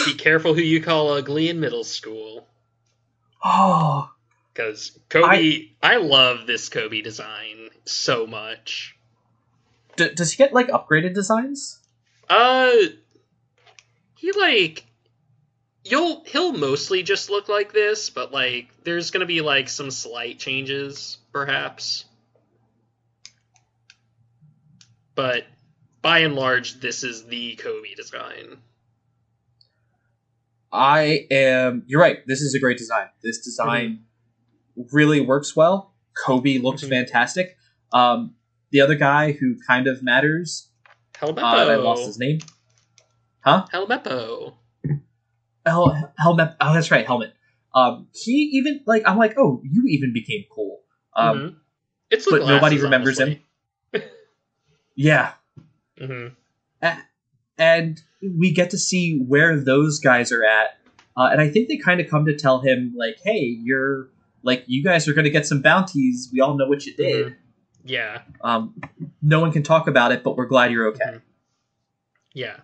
Be careful who you call ugly in middle school. Oh. Because Kobe, I love this Kobe design so much. Does he get upgraded designs? He'll mostly just look like this, but there's gonna be some slight changes, perhaps. But by and large, this is the Kobe design. You're right. This is a great design. This design really works well. Kobe looks fantastic. The other guy who kind of matters. Helmeppo. I lost his name. Huh? Helmeppo. Helmet. Oh, that's right. Helmet. He even I'm like, oh, you even became cool. It's but nobody remembers him. Yeah. Mm-hmm. And we get to see where those guys are at. And I think they kind of come to tell him, hey, you're, you guys are going to get some bounties. We all know what you did. Mm-hmm. Yeah. No one can talk about it, but we're glad you're okay. Mm-hmm. Yeah.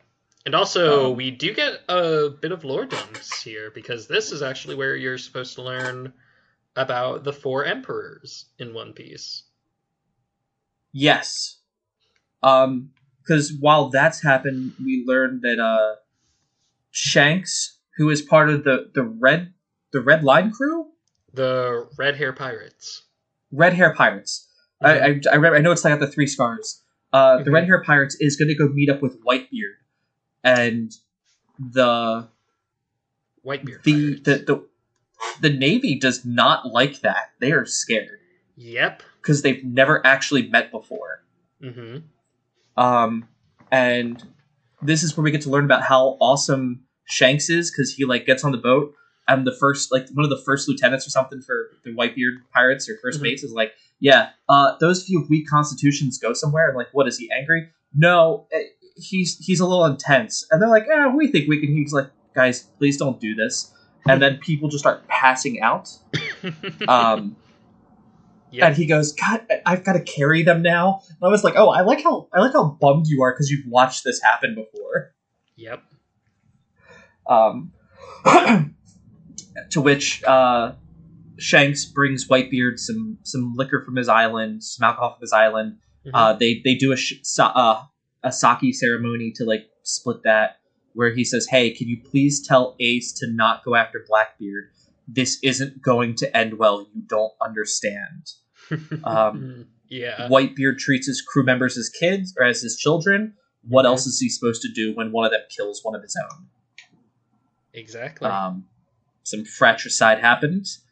And also, we do get a bit of lore dumps here, because this is actually where you're supposed to learn about the 4 emperors in One Piece. Yes. Because while that's happened, we learned that Shanks, who is part of the Red Line crew, the Red Hair Pirates. Red Hair Pirates. Mm-hmm. I know it's got the 3 scars. The Red Hair Pirates is going to go meet up with Whitebeard, and the Whitebeard. The Navy does not like that. They are scared. Yep. Because they've never actually met before. Mm-hmm. And this is where we get to learn about how awesome Shanks is, because he gets on the boat, and the first one of the first lieutenants or something for the Whitebeard pirates or first mates is those of you with weak constitutions go somewhere. And what is he, angry? No, he's a little intense, and they're like, we think we can. He's like, guys, please don't do this. And then people just start passing out. And he goes, God, I've got to carry them now. And I was like, oh, I like how bummed you are because you've watched this happen before. Yep. To which Shanks brings Whitebeard some liquor from his island, some alcohol from his island. Mm-hmm. They do a sake ceremony to like split that, where he says, "Hey, can you please tell Ace to not go after Blackbeard? This isn't going to end well. You don't understand." Yeah. Whitebeard treats his crew members as kids or as his children. What else is he supposed to do when one of them kills one of his own? Exactly. Some fratricide happens,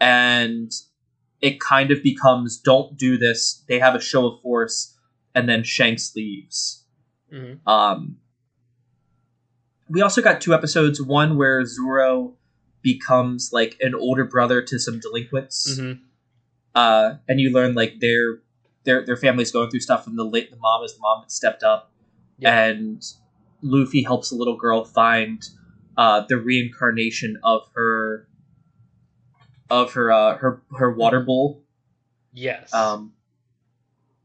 and it kind of becomes, don't do this. They have a show of force, and then Shanks leaves. Mm-hmm. We also got 2 episodes, one where Zoro becomes like an older brother to some delinquents. Mm-hmm. And you learn like their family's going through stuff, and the mom is the mom that stepped up. Yep. And Luffy helps a little girl find the reincarnation of her water bull. Yes.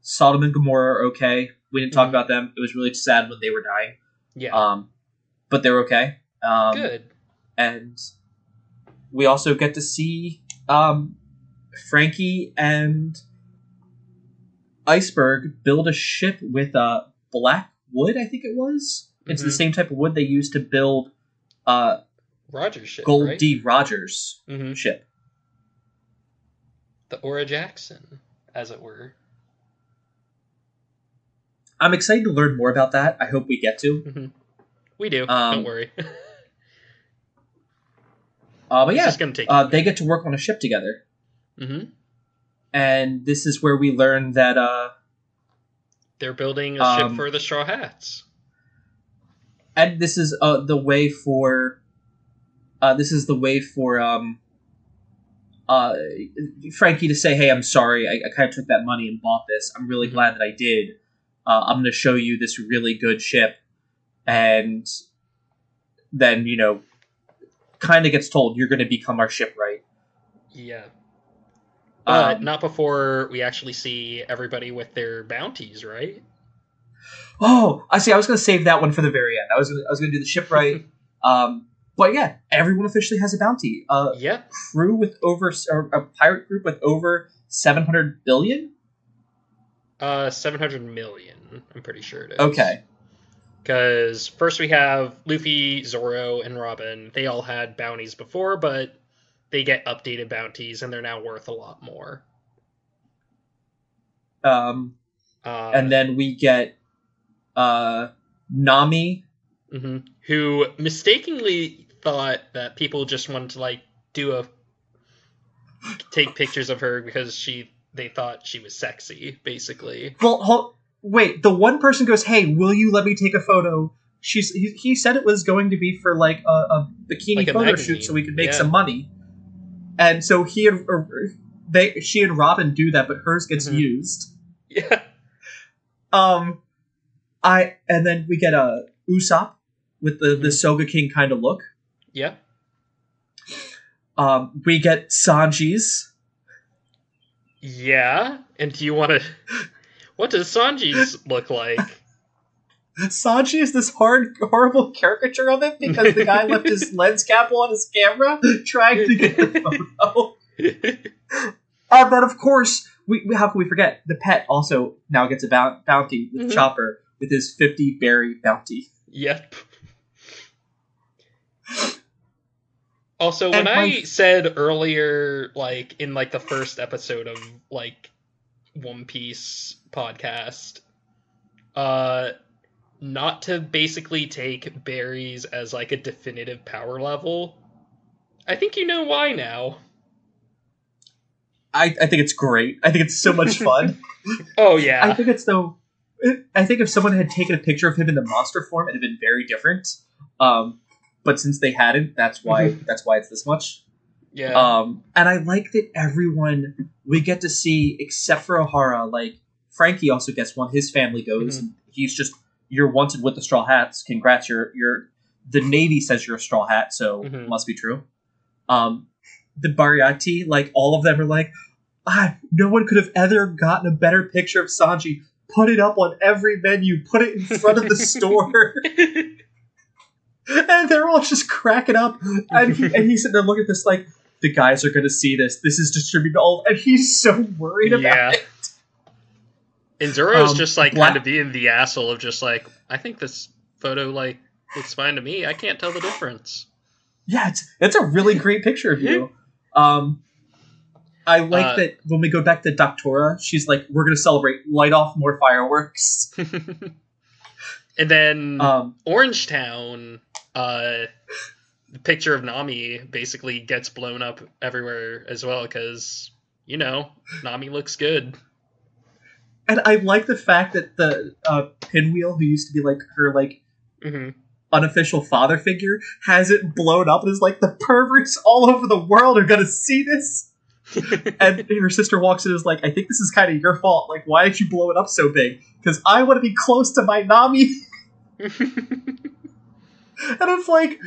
Sodom and Gomorrah are okay. We didn't talk about them. It was really sad when they were dying. Yeah. But they're okay. Good. And we also get to see Frankie and Iceberg build a ship with black wood, I think it was. It's the same type of wood they used to build Rogers ship, Gold right? D. Rogers ship. The Aura Jackson, as it were. I'm excited to learn more about that. I hope we get to. Mm-hmm. We do. Don't worry. But yeah, they get to work on a ship together. Mm-hmm. And this is where we learn that they're building a ship for the Straw Hats. And this is the way for Frankie to say, "Hey, I'm sorry. I kind of took that money and bought this. I'm really glad that I did. I'm going to show you this really good ship." And then, kind of gets told, "You're going to become our shipwright." Yeah. But not before we actually see everybody with their bounties, right? Oh, I see. I was going to save that one for the very end. I was going to do the shipwright. But yeah, everyone officially has a bounty. Crew with a pirate group with over 700 billion? 700 million, I'm pretty sure it is. Okay. Because first we have Luffy, Zoro, and Robin. They all had bounties before, but they get updated bounties, and they're now worth a lot more. And then we get Nami, who mistakenly thought that people just wanted to take pictures of her because they thought she was sexy, basically. Well, wait, the one person goes, "Hey, will you let me take a photo?" He said it was going to be for like a bikini photo magazine shoot so we could make some money. And so she and Robin do that, but hers gets used. Yeah. And then we get Usopp with the Soga King kind of look. Yeah. We get Sanji's. Yeah. And do you want to... What does Sanji's look like? Sanji is this horrible caricature of it because the guy left his lens cap on his camera trying to get the photo. But of course, how can we forget? The pet also now gets a bounty with Chopper with his 50 berry bounty. Yep. Also, when I said earlier, in the first episode of One Piece podcast, not to basically take berries as a definitive power level, I think you know why now. I think it's great. I think it's so much fun. Oh yeah. I think if someone had taken a picture of him in the monster form, it'd have been very different. But since they hadn't, that's why it's this much. Yeah. And I like that everyone we get to see, except for Ohara, Frankie also gets one. His family goes, and he's just you're wanted with the Straw Hats. Congrats, the Navy says you're a Straw Hat, so it must be true. The Bariati, like, all of them are like, no one could have ever gotten a better picture of Sanji. Put it up on every menu. Put it in front of the store. And they're all just cracking up. And he's sitting there looking at this like, the guys are going to see this. This is distributed to all. And he's so worried about it. And Zoro's just like kind of being the asshole of just like, I think this photo like looks fine to me. I can't tell the difference. Yeah, it's a really great picture of you. I like that when we go back to Doctora, she's like, we're going to celebrate, light off more fireworks. And then Orangetown, the picture of Nami basically gets blown up everywhere as well because, Nami looks good. And I like the fact that the Pinwheel, who used to be like her like unofficial father figure, has it blown up and is like, the perverts all over the world are going to see this. And her sister walks in and is like, I think this is kind of your fault. Like, why did you blow it up so big? Because I want to be close to my Nami. And it's like,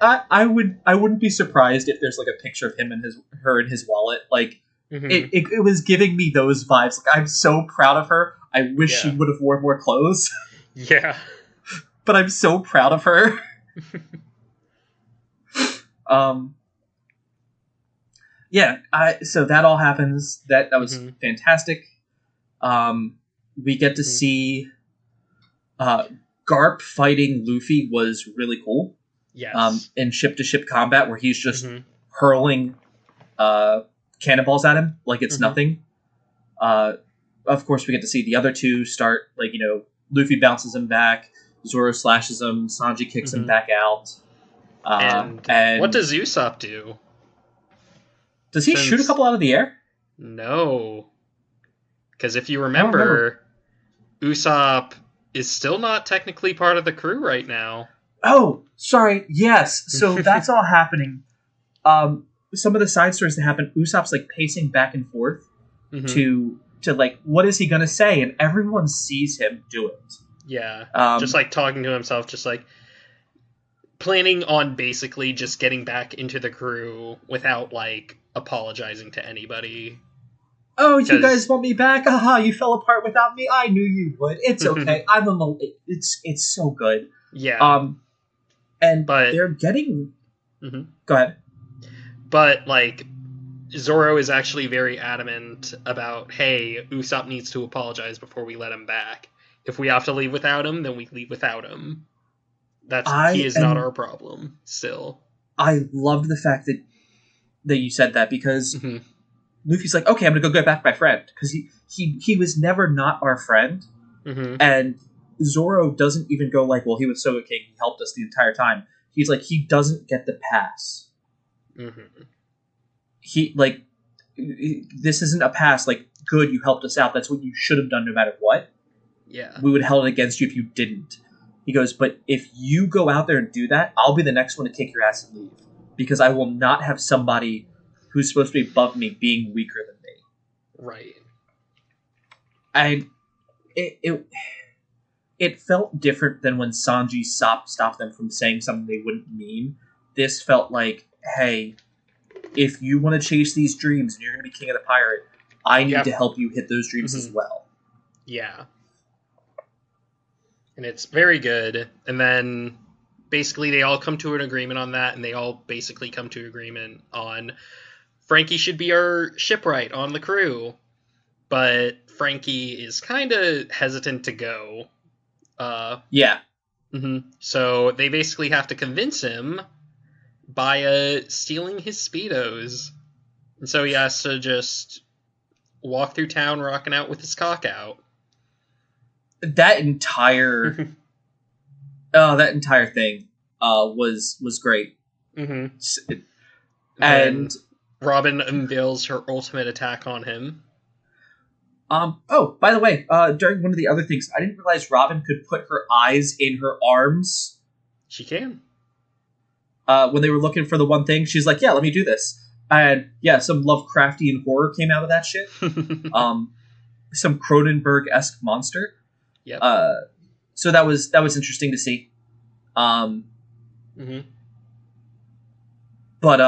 I wouldn't be surprised if there's like a picture of him and her in his wallet. Like, it was giving me those vibes. Like, I'm so proud of her. I wish she would have worn more clothes. Yeah. But I'm so proud of her. Yeah, so that all happens. That was fantastic. We get to see Garp fighting Luffy was really cool. Yes. In ship-to-ship combat where he's just hurling cannonballs at him like it's nothing. Of course, we get to see the other two start, like, Luffy bounces him back, Zoro slashes him, Sanji kicks him back out. And what does Usopp do? Does he shoot a couple out of the air? No. Because if you remember, Usopp is still not technically part of the crew right now. Oh, sorry. Yes. So that's all happening. Some of the side stories that happen, Usopp's like pacing back and forth to like, what is he going to say? And everyone sees him do it. Yeah. Just like talking to himself, just like planning on basically just getting back into the crew without like apologizing to anybody. Oh, you guys want me back? Aha, you fell apart without me. I knew you would. It's okay. It's so good. Yeah. But they're getting. Go ahead. But like, Zoro is actually very adamant about, hey, Usopp needs to apologize before we let him back. If we have to leave without him, then we leave without him. He is not our problem. Still, I loved the fact that you said that because Luffy's like, okay, I'm gonna go get back my friend because he was never not our friend, and Zoro doesn't even go like, well, he was Soga King, he helped us the entire time. He's like, he doesn't get the pass. He like, this isn't a pass. Like, good, you helped us out. That's what you should have done, no matter what. Yeah, we would have held it against you if you didn't. He goes, but if you go out there and do that, I'll be the next one to kick your ass and leave. Because I will not have somebody who's supposed to be above me being weaker than me. Right. It felt different than when Sanji stopped them from saying something they wouldn't mean. This felt like, hey, if you want to chase these dreams and you're going to be king of the pirate, I need to help you hit those dreams as well. Yeah. And it's very good. And then basically they all come to an agreement on that, and they all basically come to agreement on Frankie should be our shipwright on the crew. But Frankie is kind of hesitant to go. Yeah. So they basically have to convince him by stealing his Speedos. And so he has to just walk through town rocking out with his cock out. That entire thing was great. And Robin unveils her ultimate attack on him. Oh, by the way, during one of the other things, I didn't realize Robin could put her eyes in her arms. She can. When they were looking for the one thing, she's like, yeah, let me do this. And yeah, some Lovecraftian horror came out of that shit. Some Cronenberg-esque monster. Yep. so that was interesting to see. Mm-hmm. But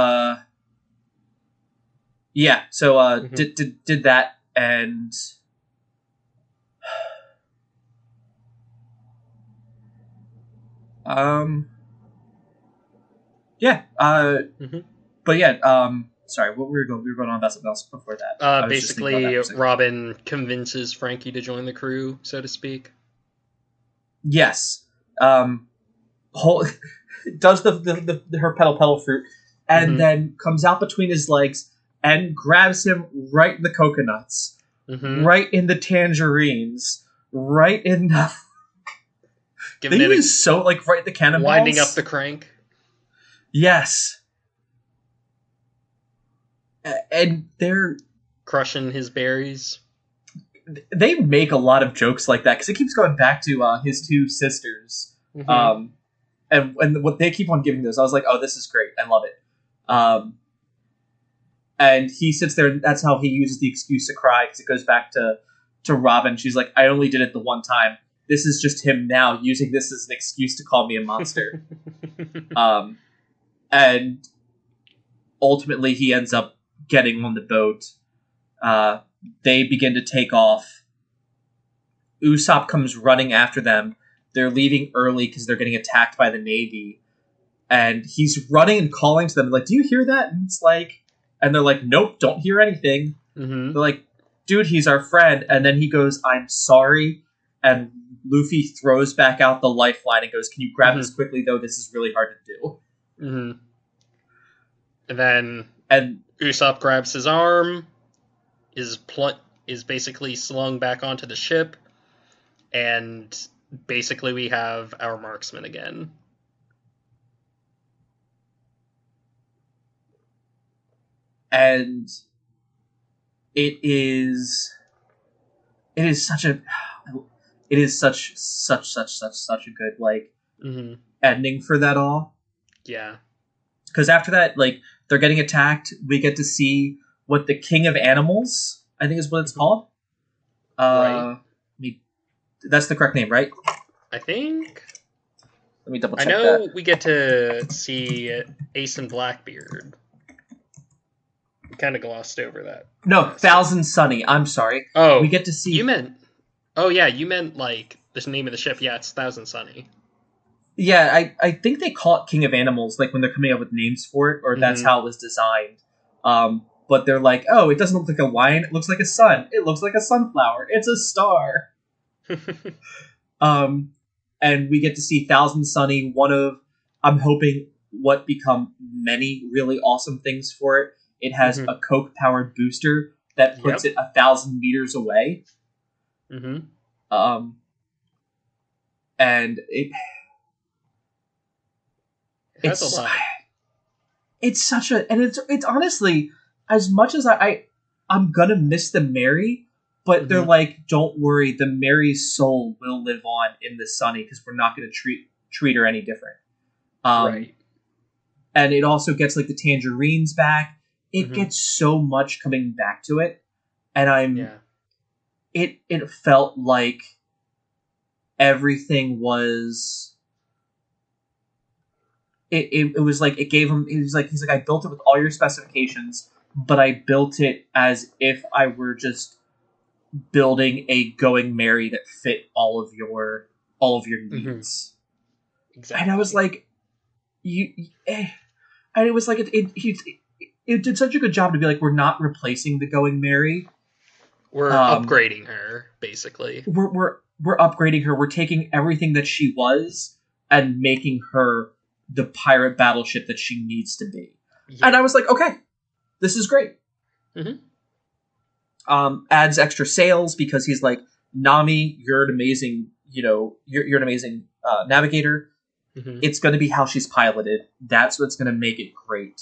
yeah. So Mm-hmm. did that, and yeah. Mm-hmm. But yeah. Sorry, what we were going on about something else before that. I was just thinking about Basically, that for a second. Robin convinces Frankie to join the crew, so to speak. Yes. Whole, does her petal fruit, and then comes out between his legs and grabs him right in the coconuts, right in the tangerines, right in the. They use so like right in the cannonballs, winding up the crank. Yes. And they're crushing his berries. They make a lot of jokes like that because it keeps going back to his two sisters. And what they keep on giving this, I was like, oh, this is great. I love it. And he sits there, and that's how he uses the excuse to cry, because it goes back to Robin. She's like, I only did it the one time. This is just him now using this as an excuse to call me a monster. And ultimately, he ends up getting on the boat. They begin to take off. Usopp comes running after them. They're leaving early because they're getting attacked by the Navy. And he's running and calling to them, like, do you hear that? And it's like, and they're like, nope, don't hear anything. They're like, dude, he's our friend. And then he goes, I'm sorry. And Luffy throws back out the lifeline and goes, can you grab this quickly, though? This is really hard to do. And then Usopp grabs his arm, is basically slung back onto the ship, and basically we have our marksman again. And it is such a good like ending for that all. Yeah. Because after that, like, they're getting attacked, we get to see what the King of Animals, I think is what it's called. Right. That's the correct name, right? I think. Let me double check that. I know we get to see Ace and Blackbeard. We kind of glossed over that. No, Thousand Sunny. I'm sorry. Oh, we get to see. You meant like the name of the ship. Yeah, it's Thousand Sunny. Yeah, I think they call it King of Animals, like when they're coming up with names for it, or that's how it was designed. But they're like, oh, it doesn't look like a lion, it looks like a sun. It looks like a sunflower. It's a star. And we get to see Thousand Sunny, one of, I'm hoping, what become many really awesome things for it. It has a Coke-powered booster that puts it 1,000 meters away. And That's a lot. It's such a, and it's honestly, as much as I'm gonna miss the Mary, but they're like, don't worry, the Mary's soul will live on in the Sunny because we're not gonna treat her any different. Right. And it also gets like the tangerines back. It gets so much coming back to it, and it felt like everything was. It was like it gave him. He's like I built it with all your specifications, but I built it as if I were just building a Going Merry that fit all of your needs. Exactly. And I was like, and it was like it did such a good job to be like, we're not replacing the Going Merry. We're upgrading her, basically. We're upgrading her. We're taking everything that she was and making her the pirate battleship that she needs to be. Yeah. And I was like, okay, this is great. Adds extra sails because he's like, Nami, you're an amazing, you're an amazing navigator. It's going to be how she's piloted. That's what's going to make it great.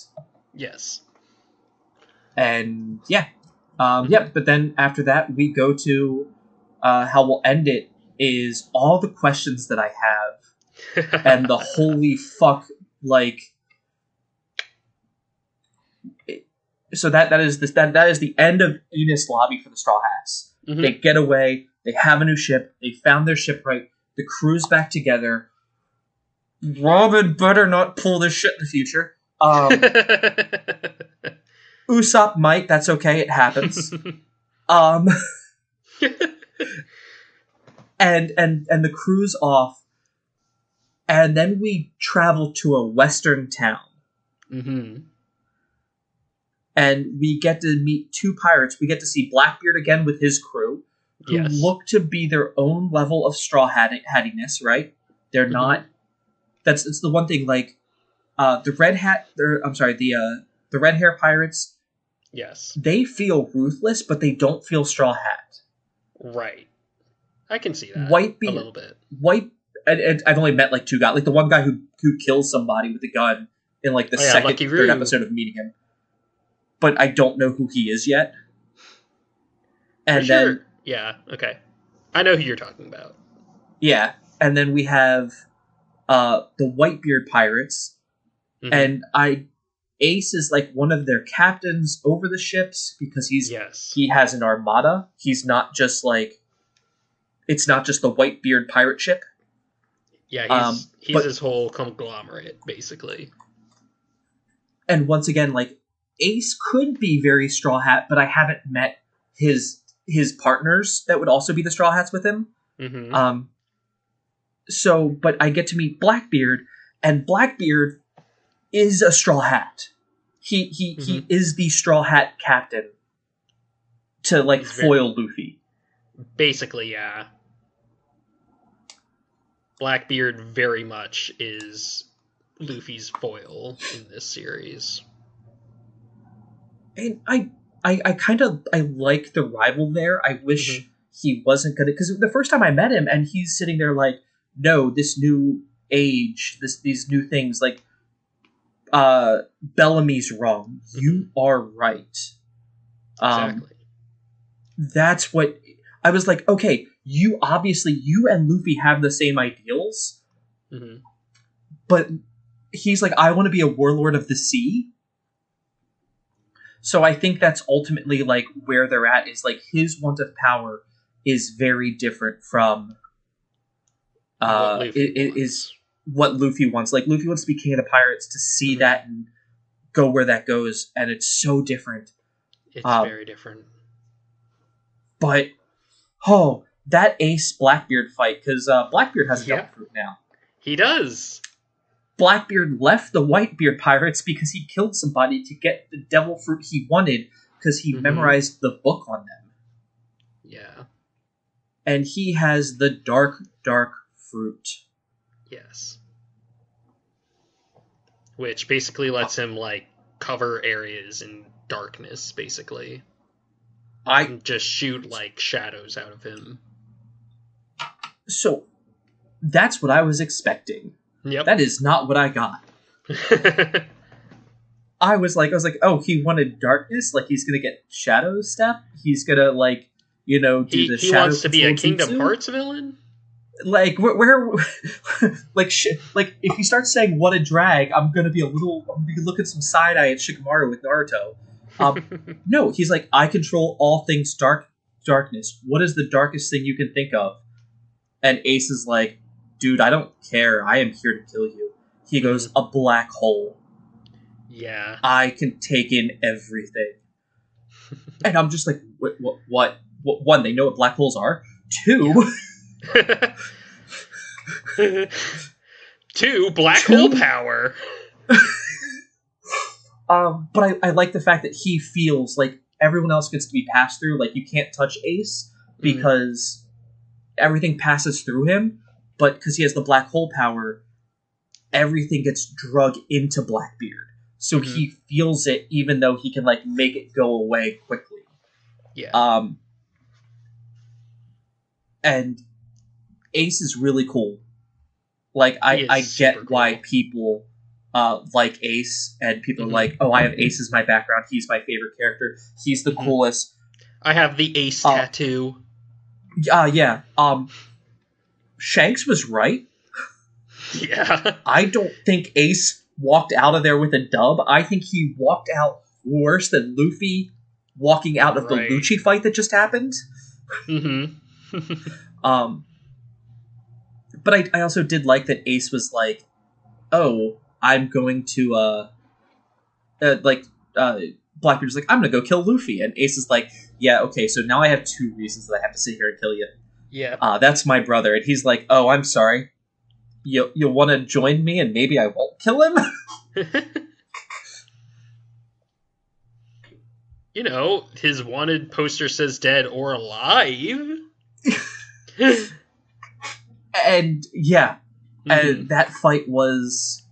Yes. And but then after that, we go to how we'll end it is all the questions that I have. And the holy fuck, like, so that is the end of Enos Lobby for the Straw Hats. They get away. They have a new ship. They found their shipwright. The crew's back together. Robin better not pull this shit in the future. Usopp might. That's okay. It happens. And the crew's off. And then we travel to a western town. Mm-hmm. And we get to meet two pirates. We get to see Blackbeard again with his crew, who look to be their own level of straw hattiness, right? They're not... It's the one thing, like, the red hair pirates, yes, they feel ruthless, but they don't feel straw hat. Right. I can see that Whitebeard, a little bit. And I've only met, like, two guys. Like, the one guy who kills somebody with a gun in, like, the third episode of meeting him. But I don't know who he is yet. And then... Yeah, okay. I know who you're talking about. Yeah, and then we have the Whitebeard pirates, and Ace is like one of their captains over the ships because he has an armada. He's not just like... It's not just the Whitebeard pirate ship. Yeah, he's his whole conglomerate, basically. And once again, like, Ace could be very Straw Hat, but I haven't met his partners that would also be the Straw Hats with him. Mm-hmm. But I get to meet Blackbeard, and Blackbeard is a Straw Hat. He is the Straw Hat captain to, like, foil Luffy. Basically, yeah. Blackbeard very much is Luffy's foil in this series. And I like the rival there. I wish he wasn't gonna... Because the first time I met him, and he's sitting there like, no, this new age, these new things, like, Bellamy's wrong. You are right. Exactly. That's what... I was like, okay, you and Luffy have the same ideals, but he's like, I want to be a warlord of the sea. So I think that's ultimately, like, where they're at, is, like, his want of power is very different from what Luffy wants. Like, Luffy wants to be king of the pirates, to see that and go where that goes, and it's so different. It's very different. But, that Ace Blackbeard fight, because Blackbeard has a devil fruit now. He does. Blackbeard left the Whitebeard pirates because he killed somebody to get the devil fruit he wanted, because he memorized the book on them. Yeah. And he has the dark fruit. Yes. Which basically lets him, like, cover areas in darkness, basically. And just shoot, like, shadows out of him. So, that's what I was expecting. Yep. That is not what I got. I was like, oh, he wanted darkness? Like, he's gonna get shadow step? He's gonna, like, do the shadow... He wants to be a Kingdom Hearts villain? Like, where like, if you start saying what a drag, I'm gonna be looking some side-eye at Shikamaru with Naruto. No, he's like, I control all things darkness. What is the darkest thing you can think of? And Ace is like, dude, I don't care. I am here to kill you. He goes, a black hole. Yeah. I can take in everything. And I'm just like, what? One, they know what black holes are. Two... Black hole power. But I like the fact that he feels like everyone else gets to be passed through. Like, you can't touch Ace because everything passes through him. But because he has the black hole power, everything gets drug into Blackbeard. So he feels it, even though he can, like, make it go away quickly. Yeah. And Ace is really cool. Like, I get cool. Why people like Ace, and people are like, oh, I have Ace as my background. He's my favorite character. He's the coolest. I have the Ace tattoo. Yeah. Shanks was right. Yeah. I don't think Ace walked out of there with a dub. I think he walked out worse than Luffy walking out of the Lucci fight that just happened. But I also did like that Ace was like, oh, I'm going to Blackbeard's like, I'm gonna go kill Luffy, and Ace is like, yeah, okay, so now I have 2 reasons that I have to sit here and kill you. Yeah. That's my brother, and he's like, oh, I'm sorry. You'll want to join me, and maybe I won't kill him. You know, his wanted poster says dead or alive. And yeah, and that fight was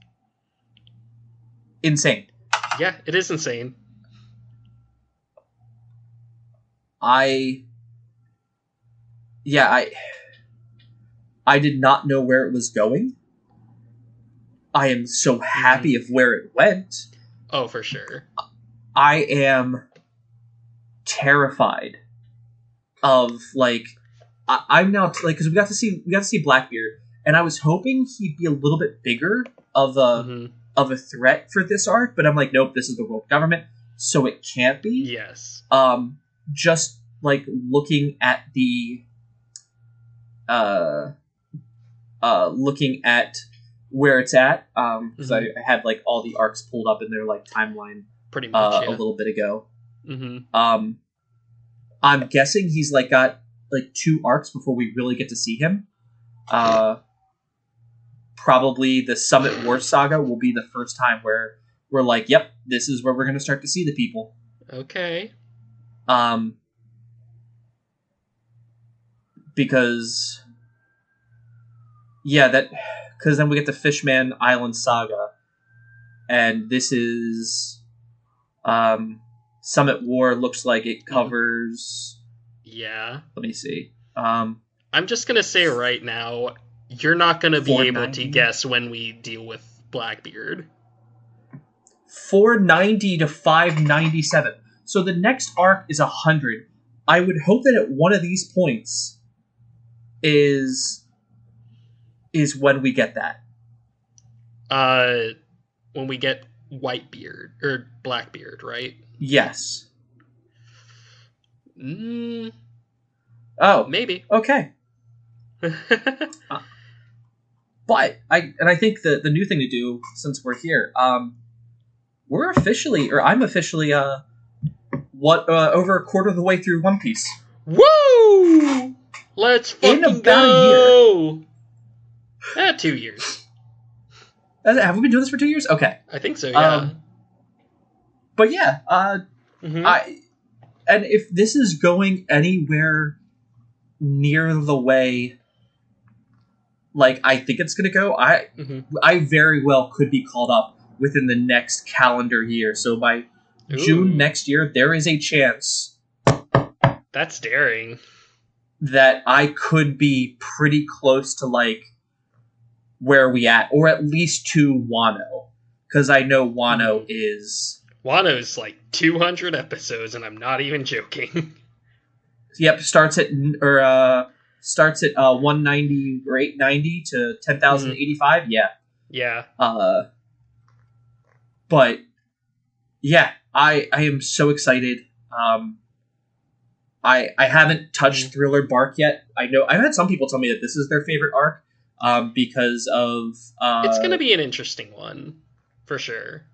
insane. Yeah, it is insane. I did not know where it was going. I am so happy of where it went. Oh, for sure. I am terrified of like I'm now like because we got to see Blackbeard, and I was hoping he'd be a little bit bigger of a threat for this arc, but I'm like, nope, this is the world government, so it can't be. Yes. Just like looking at the looking at where it's at, because I had like all the arcs pulled up in their like timeline pretty much a little bit ago. I'm guessing he's like got like 2 arcs before we really get to see him. Probably the Summit War Saga will be the first time where we're like, yep, this is where we're going to start to see the people. Okay. Because then we get the Fishman Island Saga, and this is Summit War looks like it covers. Yeah. Let me see. I'm just gonna say right now, you're not gonna be able to guess when we deal with Blackbeard. 490 to 597. So the next arc is 100. I would hope that at one of these points is when we get that. When we get Whitebeard or Blackbeard, right? Yes. Oh, maybe. Okay. But I think the new thing to do since we're here, I'm officially over a quarter of the way through One Piece. Woo! Let's fucking go! A year. 2 years. Have we been doing this for 2 years? Okay. I think so, yeah. But yeah, and if this is going anywhere near the way like I think it's going to go, I very well could be called up within the next calendar year. So by June next year, there is a chance. That's daring. That I could be pretty close to like where we at, or at least to Wano, because I know Wano is like 200 episodes, and I'm not even joking. Yep, starts at 190 or 890 to 10,085. Yeah. But yeah, I am so excited. I haven't touched Thriller Bark yet. I know I've had some people tell me that this is their favorite arc, because of it's going to be an interesting one for sure.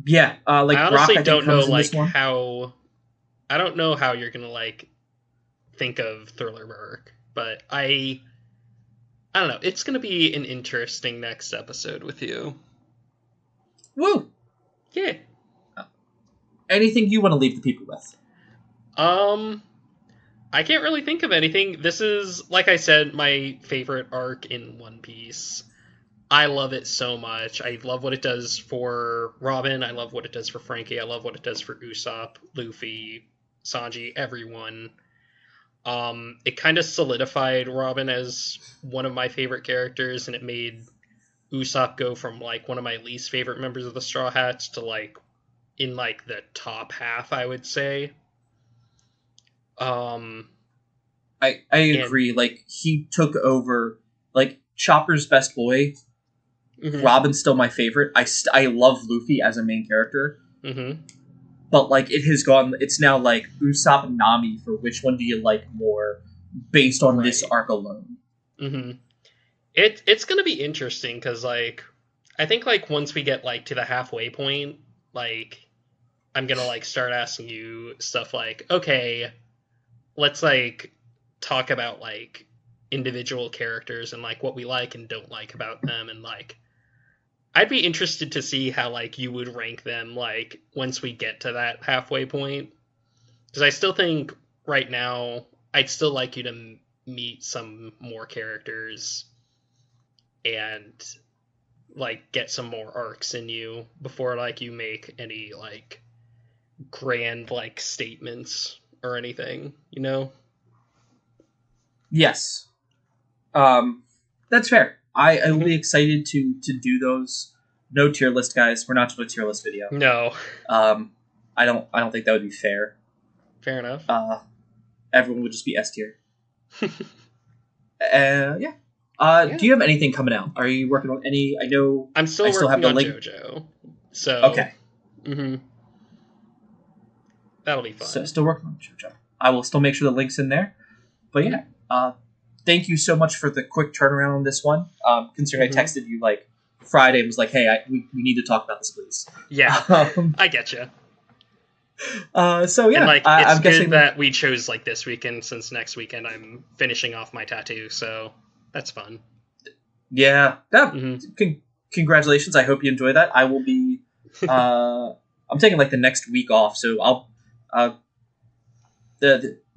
Like I honestly Brock, don't know like how. I don't know how you're gonna like think of Thriller Bark, but I don't know. It's gonna be an interesting next episode with you. Woo! Yeah. Anything you want to leave the people with? I can't really think of anything. This is, like I said, my favorite arc in One Piece. I love it so much. I love what it does for Robin. I love what it does for Frankie. I love what it does for Usopp, Luffy, Sanji, everyone. It kind of solidified Robin as one of my favorite characters, and it made Usopp go from like one of my least favorite members of the Straw Hats to like in like the top half, I would say. I agree. Like he took over. Like Chopper's best boy. Robin's still my favorite. I love Luffy as a main character. But like it has gone. It's now like Usopp and Nami for which one do you like more, based on this arc alone. Mm-hmm. It's gonna be interesting because like I think like once we get like to the halfway point, like I'm gonna like start asking you stuff like, okay, let's like talk about like individual characters and like what we like and don't like about them, and like I'd be interested to see how like you would rank them like once we get to that halfway point, because I still think right now I'd still like you to meet some more characters and like get some more arcs in you before like you make any like grand like statements or anything, you know? Yes. That's fair. I will be excited to do those. No tier list, guys. We're not doing a tier list video. No. I don't think that would be fair. Fair enough. Everyone would just be S tier. Yeah. Do you have anything coming out? Are you working on any? I know I'm still working on JoJo. So okay. Mm-hmm. That'll be fun. So still working on JoJo. I will still make sure the link's in there. But yeah, thank you so much for the quick turnaround on this one. Considering I texted you like Friday and was like, hey, we need to talk about this, please. Yeah, I get you. So yeah, and like I'm good guessing that we chose like this weekend, since next weekend I'm finishing off my tattoo, so that's fun. Yeah. Congratulations. I hope you enjoy that. I will be. I'm taking like the next week off, so I'll.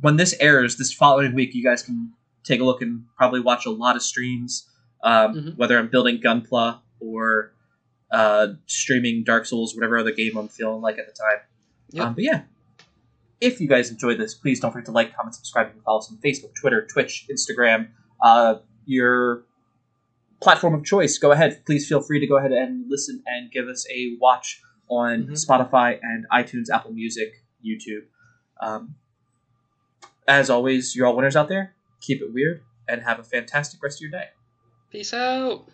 When this airs this following week, you guys can take a look and probably watch a lot of streams. Whether I'm building Gunpla or streaming Dark Souls, whatever other game I'm feeling like at the time. Yep. But yeah, if you guys enjoyed this, please don't forget to like, comment, subscribe, and follow us on Facebook, Twitter, Twitch, Instagram, your platform of choice. Go ahead. Please feel free to go ahead and listen and give us a watch on Spotify and iTunes, Apple Music, YouTube. As always, you're all winners out there. Keep it weird and have a fantastic rest of your day. Peace out.